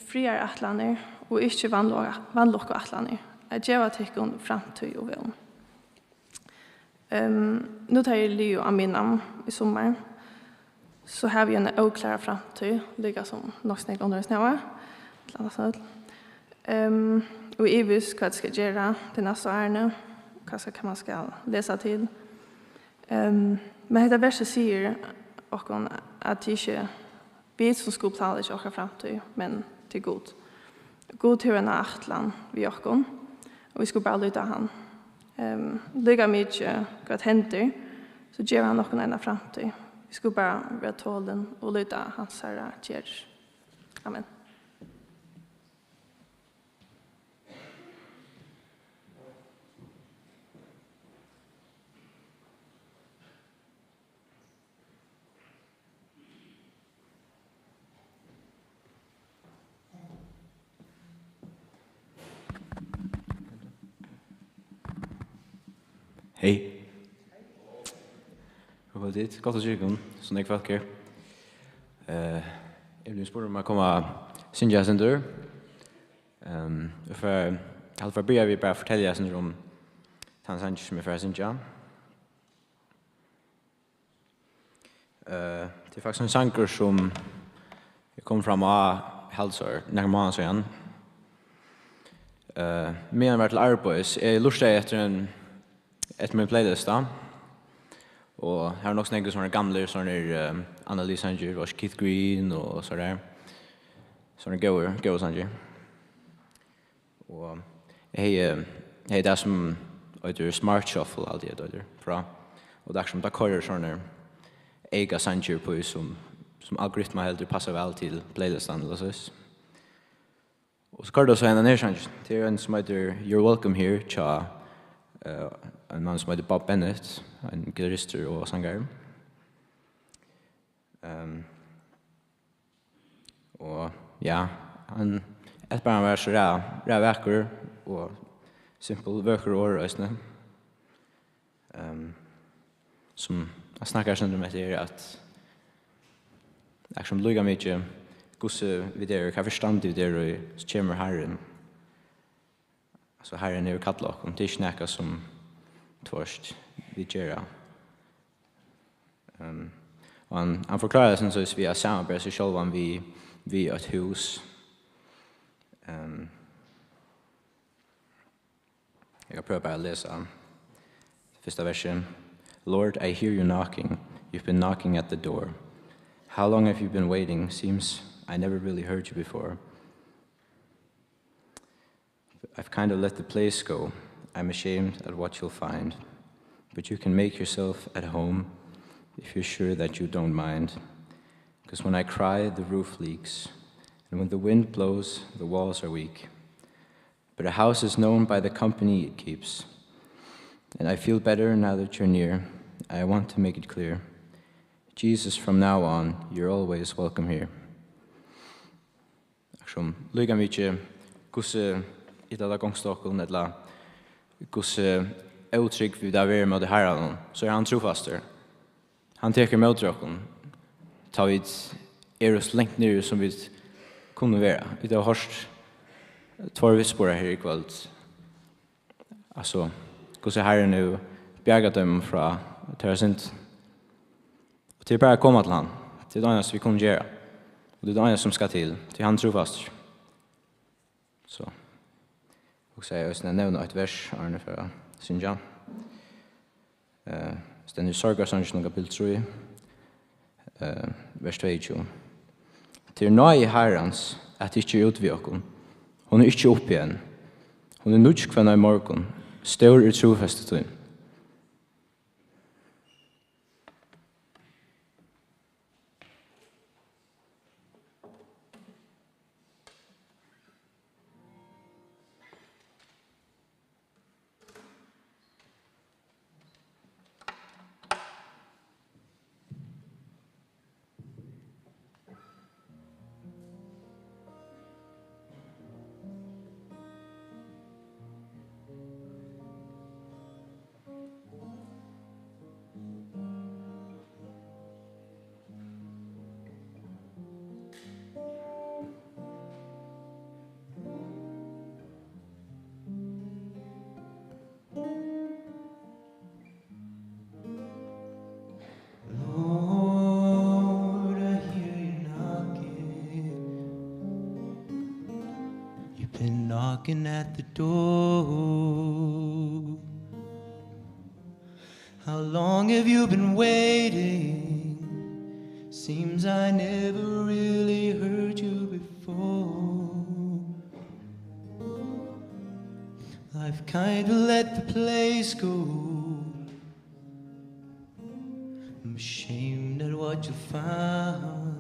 Friar atlaner, og ikke vannlokk atlaner. Jeg djeva tikkun framtøy og vel. Nå tar jeg Leo av min namn i sommar. Så har vi en oklara framtøy, lika som nok snakk under snøva. Og i vis hva det skal gjøre til neste årene, hva man skal lese til. Men dette verset sier at det ikke vi som skulle betale ikke åker framtid, men til god. God til en atlan vi åker, og vi skulle bare lytte han. Lykke mye hva det hender, så gjør han noen enda framtid. Vi skulle bare være tålen og lytte hans herre gjør. Amen. Hej. Hur var det? Gott att se dig, så ni folk här. Jag vill spåra om att komma synja sin dörr. För halva börjar vi bara fortälja sin om Tanzania som är för synja. Det är faktiskt en sanger som jag kom fram av hälsor när man så igen. Men jag var till arbets. Jag lustade efter min playlista. Och här är nog snägga sådana gamla sådana Annalise Sanger och Keith Green och sådär. Sådana goa Sanger. Och hej det som heter Smart Shuffle alltid det bra. Och det som det kör sådana ega Sanger på som algoritmer helt passar väl till playlistan eller så. Och så kör det så en annan Sanger. Det är en som heter You're Welcome Here tja en man som heter Bob Bennett, en gitarrist och sångare. Och ja, han bara var så räv vacker och simpel vacker år som jag snackar sönder med er att jag som luggar mycket gosse vid er, kan förstå det där och så kommer Herren. Så Herren är kattlock om det är snacka som tvärst vi gör. Och han förklarar sen så att vi har samarbete sig själva vi ett hus. Jag prövar bara att läsa första versen. Lord, I hear you knocking. You've been knocking at the door. How long have you been waiting? Seems I never really heard you before. I've kind of let the place go. I'm ashamed at what you'll find. But you can make yourself at home if you're sure that you don't mind. Because when I cry, the roof leaks. And when the wind blows, the walls are weak. But a house is known by the company it keeps. And I feel better now that you're near. I want to make it clear. Jesus, from now on, you're always welcome here. Som lukar mycket gosse i det där gångstocken eller gosse uttryck vid där vi är med det här så är han trofaster. Han teker med uttrycken. Ta vid så längt ner som vi kunde vara. Vi har hört två vispor här ikväll. Alltså, gosse här nu bjärgat dem från terrasint. Och till bara komma till han. Till det som vi kunde göra. Och det är det som ska till han trofast. Så. Och så jag ska nämna ett vers Arne för att synja. Så den är sorgarsången kapitel 3. Vers 22. Till nøye herrans at ikke utvid okkom. Hon er ikke opp igjen. Hon er nudsk kvenna i morgon. Stor trofastet hun. Knocking at the door. How long have you been waiting? Seems I never really heard you before. I've kind of let the place go. I'm ashamed at what you found.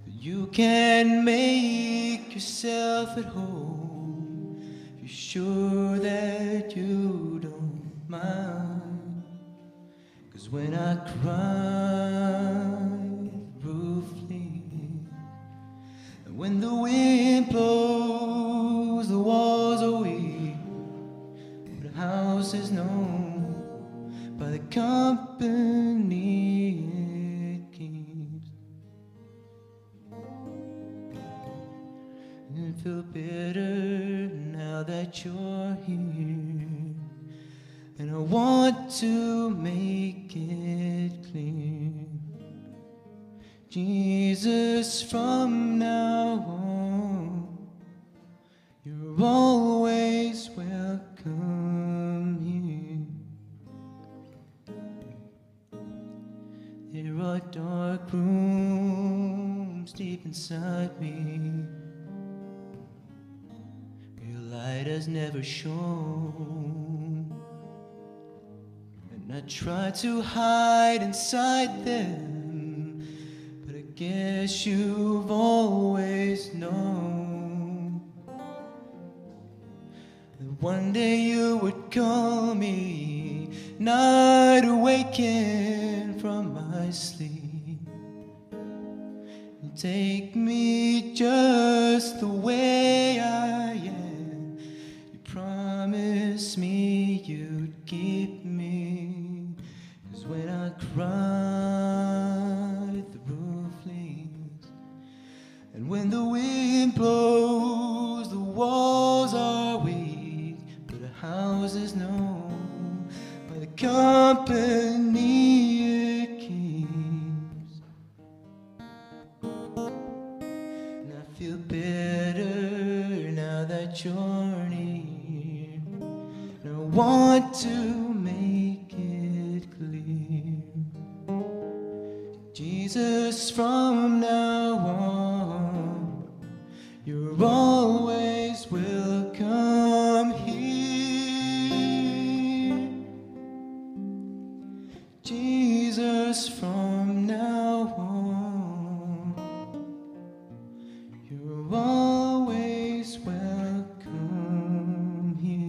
But you can make yourself at home. You're sure that you don't mind. 'Cause when I cry, the roof leaks. And when the wind blows, the walls are weak. But a house house is known by the company it keeps. And feel better now that you're here. And I want to make it clear, Jesus, from now on, you're always welcome here. There are dark rooms deep inside me, your light has never shone. And I try to hide inside them, but I guess you've always known that one day you would call me, not awaken from my sleep, and take me just the way I am. You promised me you'd keep me, 'cause when I cry the roof leaks, and when the wind blows the walls are weak, but the house is known by the company it keeps. And I feel better now that you're near, and I want to make it clear, Jesus, from now on, you're always welcome here. Jesus, from now on, you're always welcome here.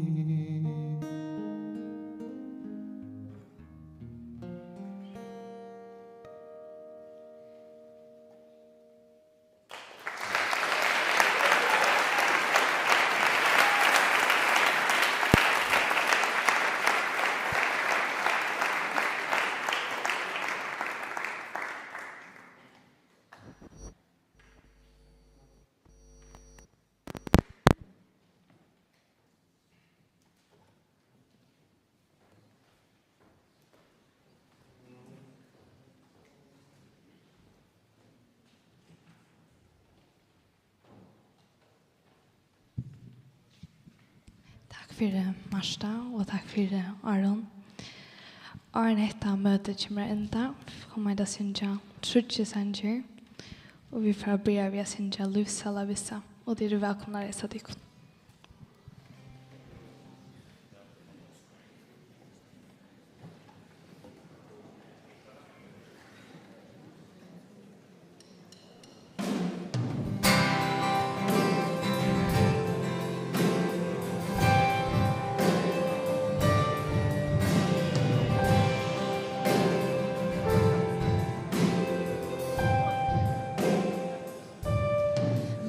Takk for Marsta, og takk for Aron. Aron hetta møtet kommer enda, kommer jeg til å synge Trudje Sanger, og vi får börja ved å synge Lusala Vissa, og det er velkomna å reise til.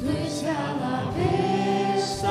Lusala Vista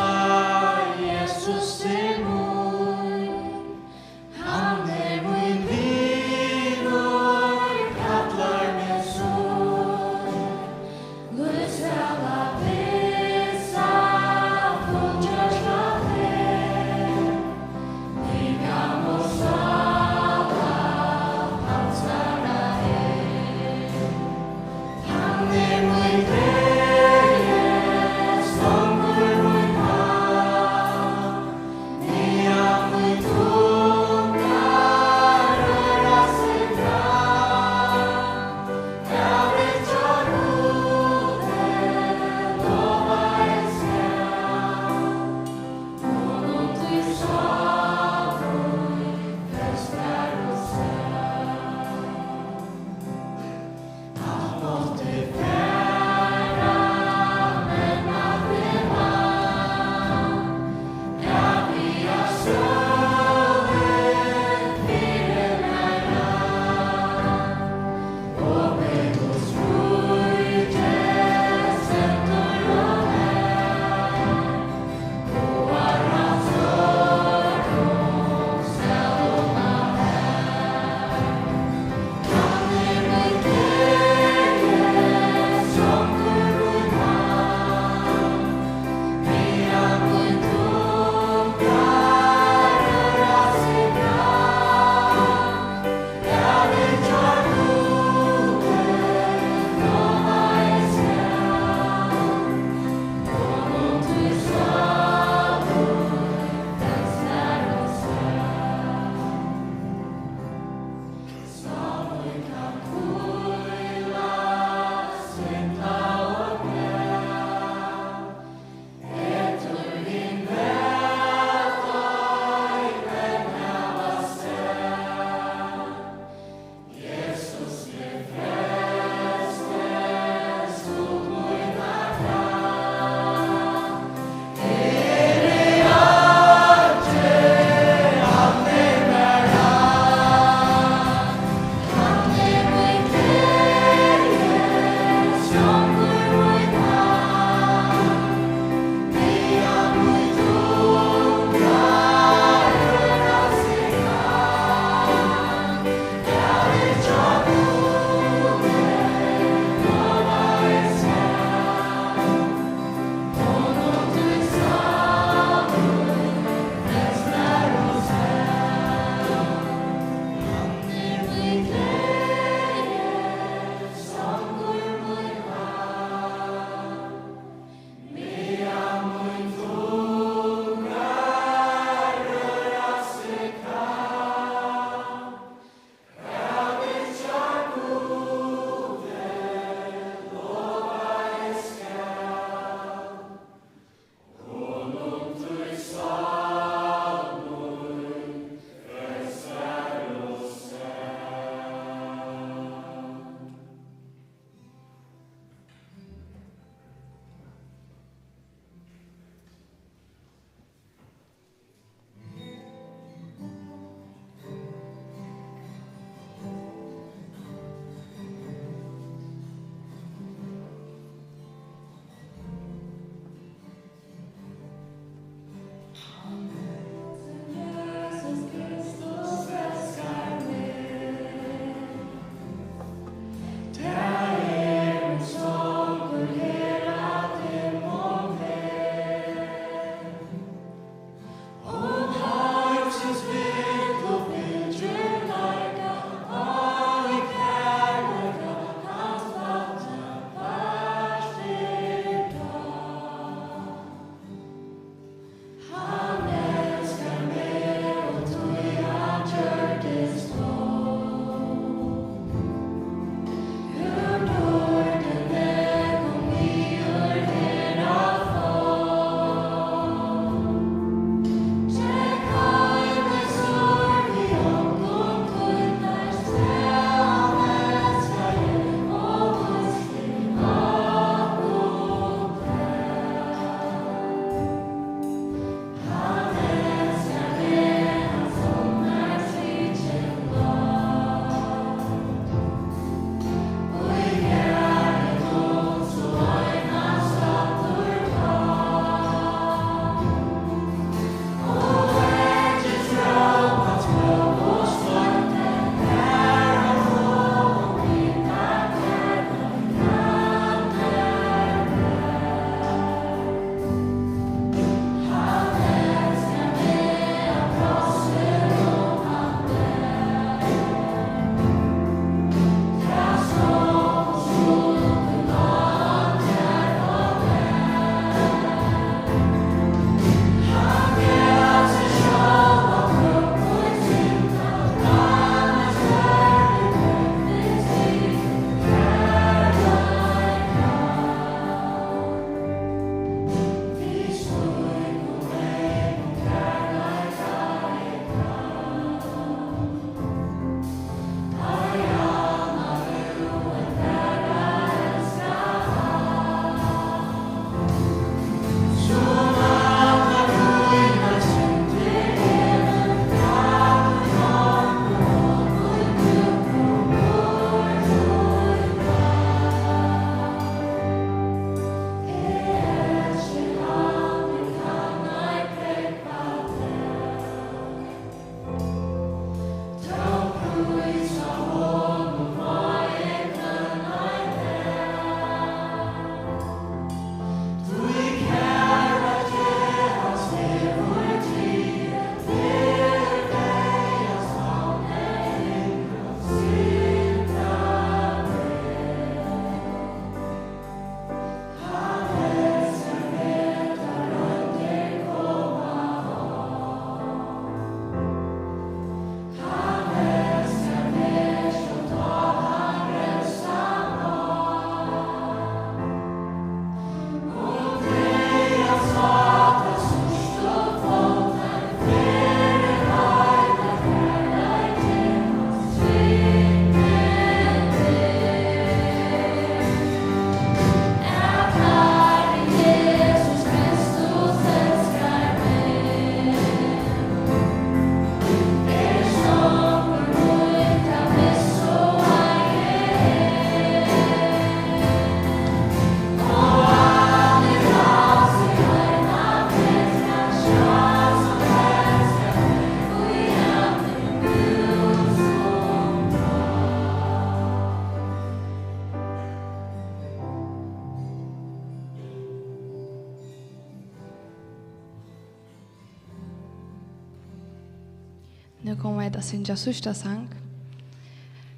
Nu kommer jag att synja sista sang.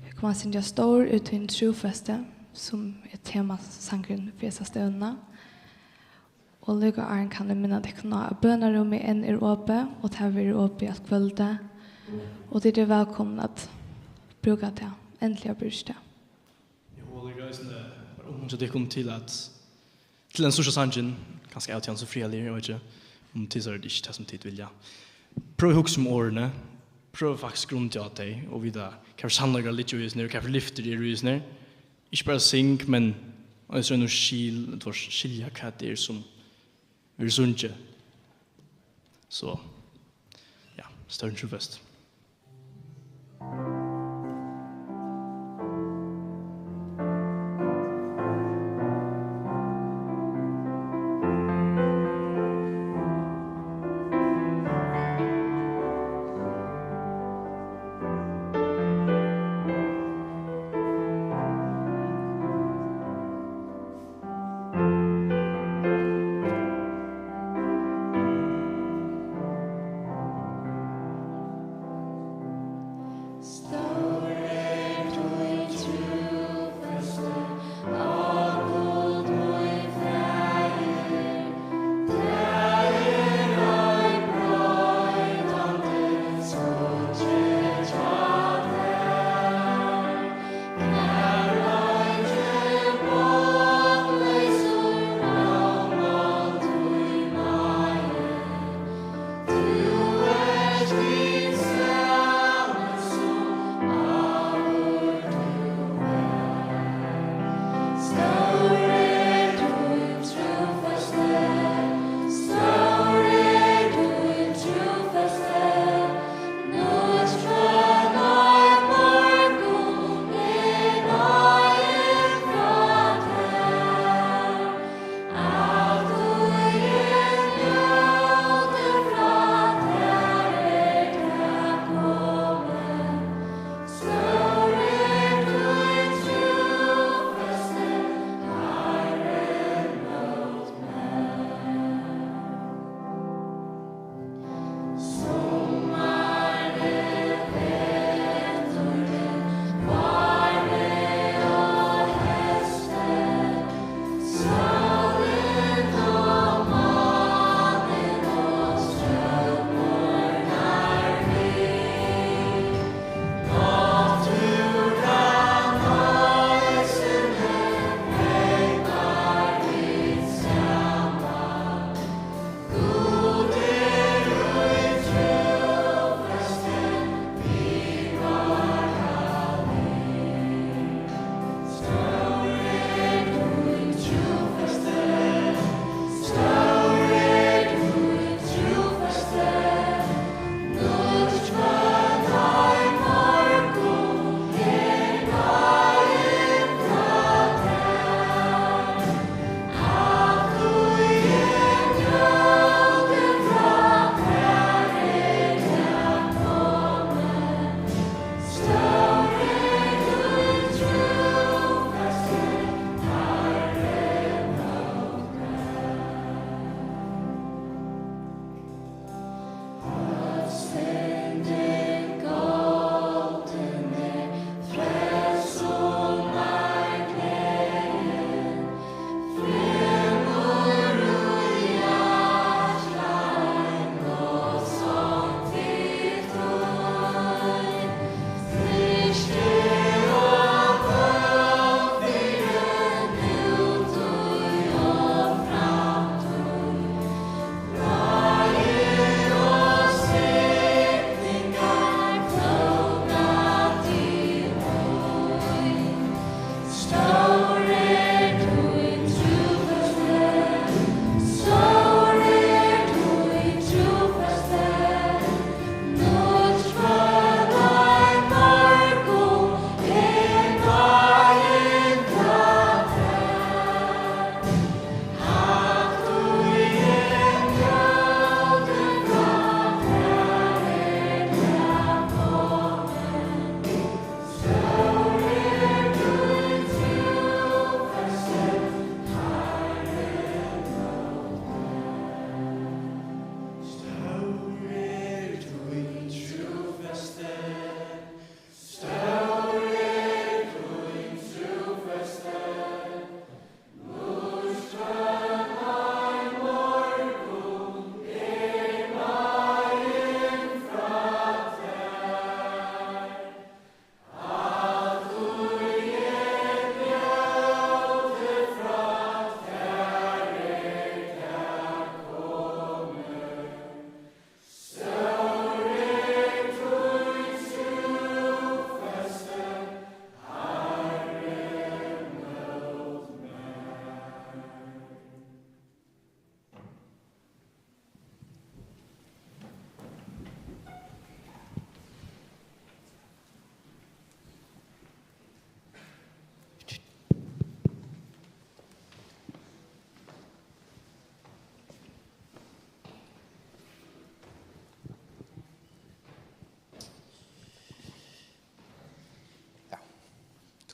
Vi kommer att synja stor ut i en trofeste, som är temasangren för dessa stövna. Og lukka Arn kan jeg minne deg nå at bønarommet enn åpe, og det er åpe i alt kvölde. Og det er velkommen at bruka det, endelig å bruke det. Jeg holder reisende så det kom til den største sangen, kanskje jeg og Tian så frialig, jeg vet ikke om det er ikke det som tid vil, ja. Prøv å huske om årene, prøv faktisk grunn til at det, og vite hva for sannlager litt i husene, hva for lyfter i husene. Ikke bare syng, men også noe skilja hva det er som vi sunge. Så, ja, større trofest.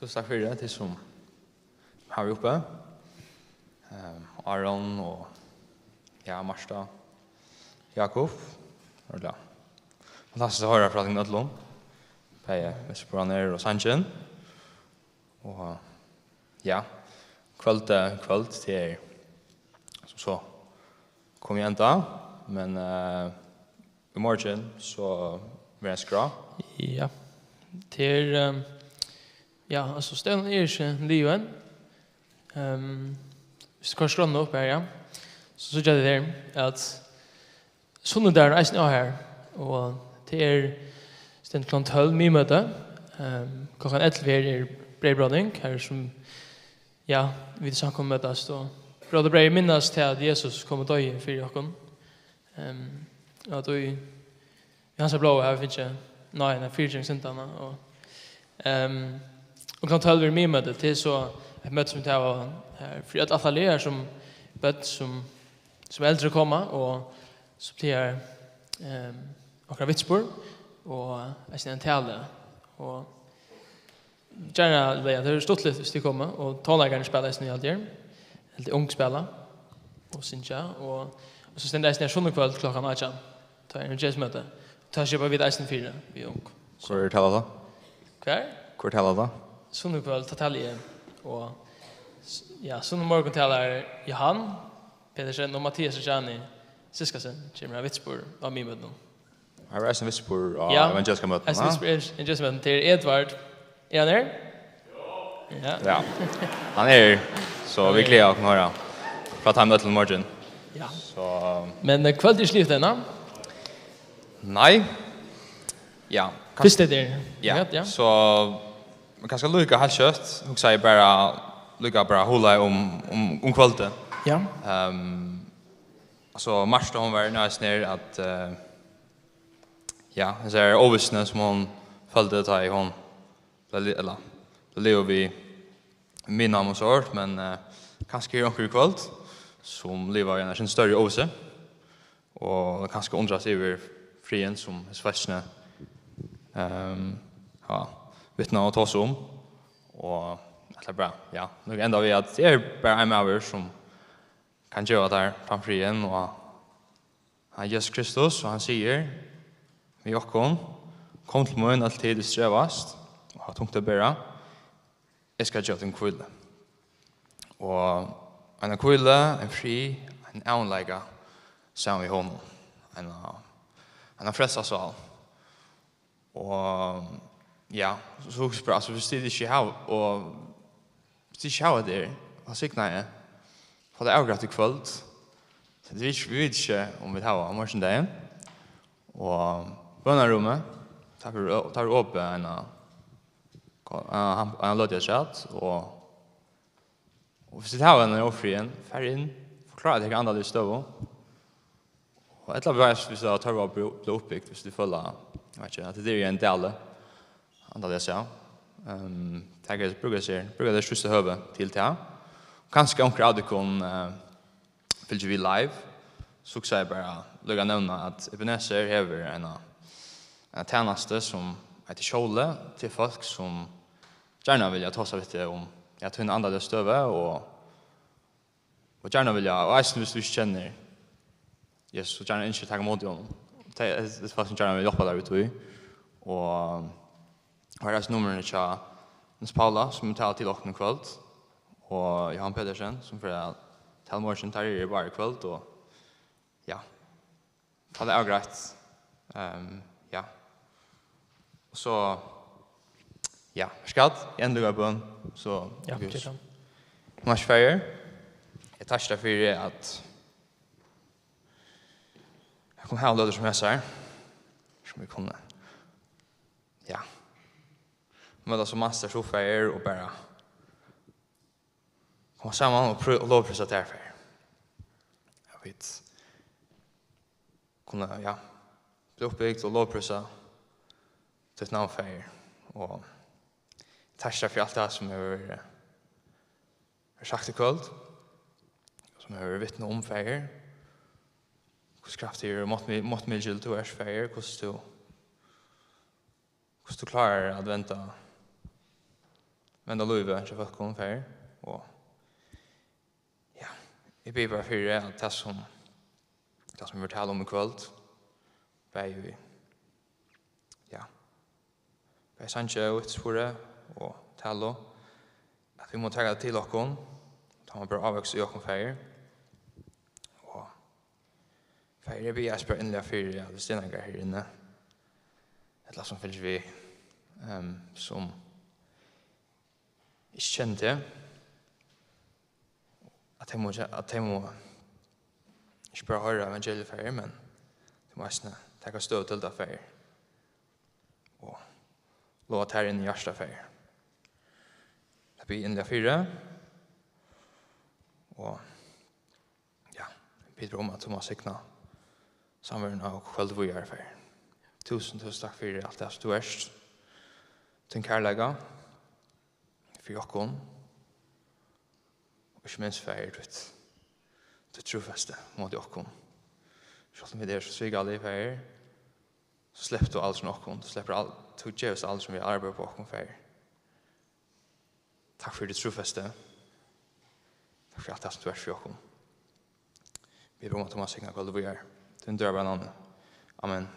Tusen takk for det til som har vi oppe. Aron og Marsta, Jakob. Ordentlig. Fantastisk å høre fra din Ødlund. Peie, Vespebraner og Sanchen. Og kveld til som så kom igjen da. Men i morgen så blir jeg skra. Ja. Til altså stenen ikke livet. Hvis du kan slå opp her, så gjør det der at sundagen er eisen her, og til stenen klant 12 mye møte. Klokken 11 brevbråding, her som vi sammen møtes, og bråd og brev minnes til at Jesus kom og døg for jokken. Og da vi hans blå her finnes ikke nøyene, fyrtjengsintene, og klant 12 mye møte til så ett möte som det var för att alla lärare som bett som äldre komma och så blir några vitsbord och en tale och gärna det har stått lite hvis de kommer och tonläggaren spelar i alltid eller ung spela och synja och så ständer det en sån kväll klockan 8 ta en jazzmöte ta sig på vid isen 4 vi ung Hvor taler da? Hvor taler da? Sån kväll tatalje och sån morgon talar Johan Pedersen och Mattias Jani Siskasen kommer av Vitsbor av mig med dem. Har du en Vitsbor av evangeliska möten? Ja, evangeliska möten till Edvard. Är han där? Ja. Han är så vi gläder oss att höra. För att han möter till morgon. Ja. Så men kväll är slut ända? Nej. Ja. Visst är det. Ja. Så man kanske lukka helt kött. Hon säger bara lukka bara hålla om kvällen. Ja. Alltså Marsta hon var nästan ner att så är ovisne som hon följde ta i hon eller det lever vi min namn och sort men kanske är onkel kväll som lever i en större ovise och kanske undras över frien som är svärsne vittna och ta sig om och det är bra nu ända vi att det är bara en över som kan göra där framför igen och han Jesus Kristus och han säger vi och kom till mig alltid det strävast och har tungt att bära jag ska göra en kväll och en kväll en fri en anlägga som vi honom en frälsa sal och så bra så vi stiger inte här och stiger här där vad signar jag för det är gott ikväll. Så det vi vet inte om vi har morgondagen. Och bönarummet tar upp en låt chat och vi sitter här en offrien för in förklara det andra det står. Och ett av vi så tar vi bli uppbyggt hvis du följer jag vet inte att det är en del andra det så. Taggar brukar det just höva till det. Kanske onkel Adikon fylgjer vi live så säger bara lugga nämna att Ebenezer häver en tjänste som heter Kjole till folk som gärna vill ta sig lite om jag tar en andra stöve och gärna vill jag och hvis du känner Jesus så gärna inte ta emot honom det är folk som gärna vill hjälpa där ute och har det numret till Nils Paula som talar till åkning kväll och Johan Pedersen som för att Talmorsen tar i bara kväll och ta det avgrätt och så skatt ändå på så Mars fire jag touchar för det att jag kommer här låter som jag säger som vi kommer men då så master så fire och bara komma samman och lovprisa därför. Jag vet. Kunna bli uppbyggt och lovprisa till ett namnfärg och tacka för allt det som jag har sagt i kväll som jag har vittna om färger hur kraftigt mått mig till års färger hur du klarar att vänta vända löve så folk kom för och ja, jag ber bara för att det som vi vill tala om ikväll. Vi ja. Vi sanche och svåra och tala att vi måste ta till och kom. Ta man bra avväxt i och för och för det blir jag inlägg för ja, det stannar här inne. Ett som fylls vi som ikke kjente at jeg må ikke bare høre evangeliet for men det må jeg ta støv til det for og lov at her inn i hjertet for det blir innlig 4 og ja, jeg bidrar om at du må sikne samverden av kveld hvor jeg er for tusen takk for alt det som du erst til kærlega for jokken og ikke minst for det trofeste mot jokken selv om vi der så sviger alle for så slipper du alt som jokken du slipper alt du gjør alt som vi arbeider på jokken for takk for det trofeste takk for alt det som du er for jokken vi ber om at Thomas signer kveld vi er til en dør navn Amen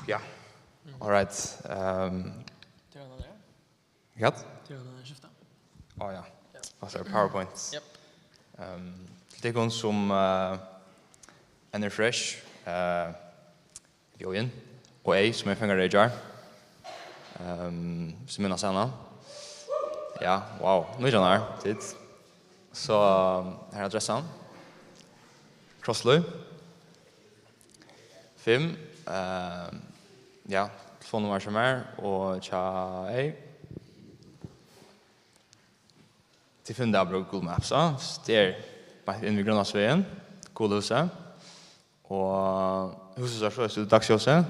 ja all right Gat? Det var den skifta. Ja. Alltså PowerPoint. Yep. Det går som en fresh Join och A som är fänger radar. Som menar sana. Ja, wow. Nu är det här. Det. Så här är adressen. Crossley. 5 ja, telefonnummer som är och tja A. Till finna av Google Maps det är bara in vid Grönlandsvägen Kolhuset och huset är så dagshuset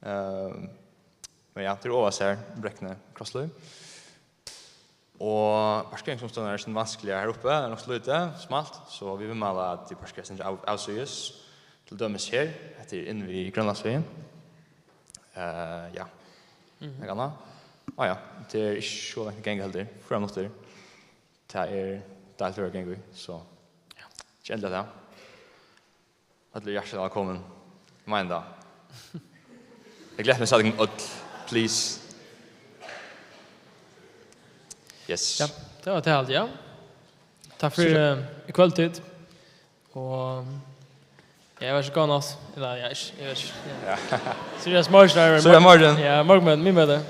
men ja, det är över här Bräckne Crossley och parkeringsomstånden är så vanskliga här uppe är nog lite smalt så vi vill måla att det parkeras avsöjes till dömes här att det är in vid Grönlandsvägen ja det kan ja, det är inte så långt gäng heller framåt där det är dalt för gäng så ja kände det att det är jätte välkommen minda jag glömde säga please yes Ja, det var det allt ja. Tack för kvalitet och jag var så gott eller jag vet. Ja. Seriöst morgon. Så morgon. Ja, morgon med det.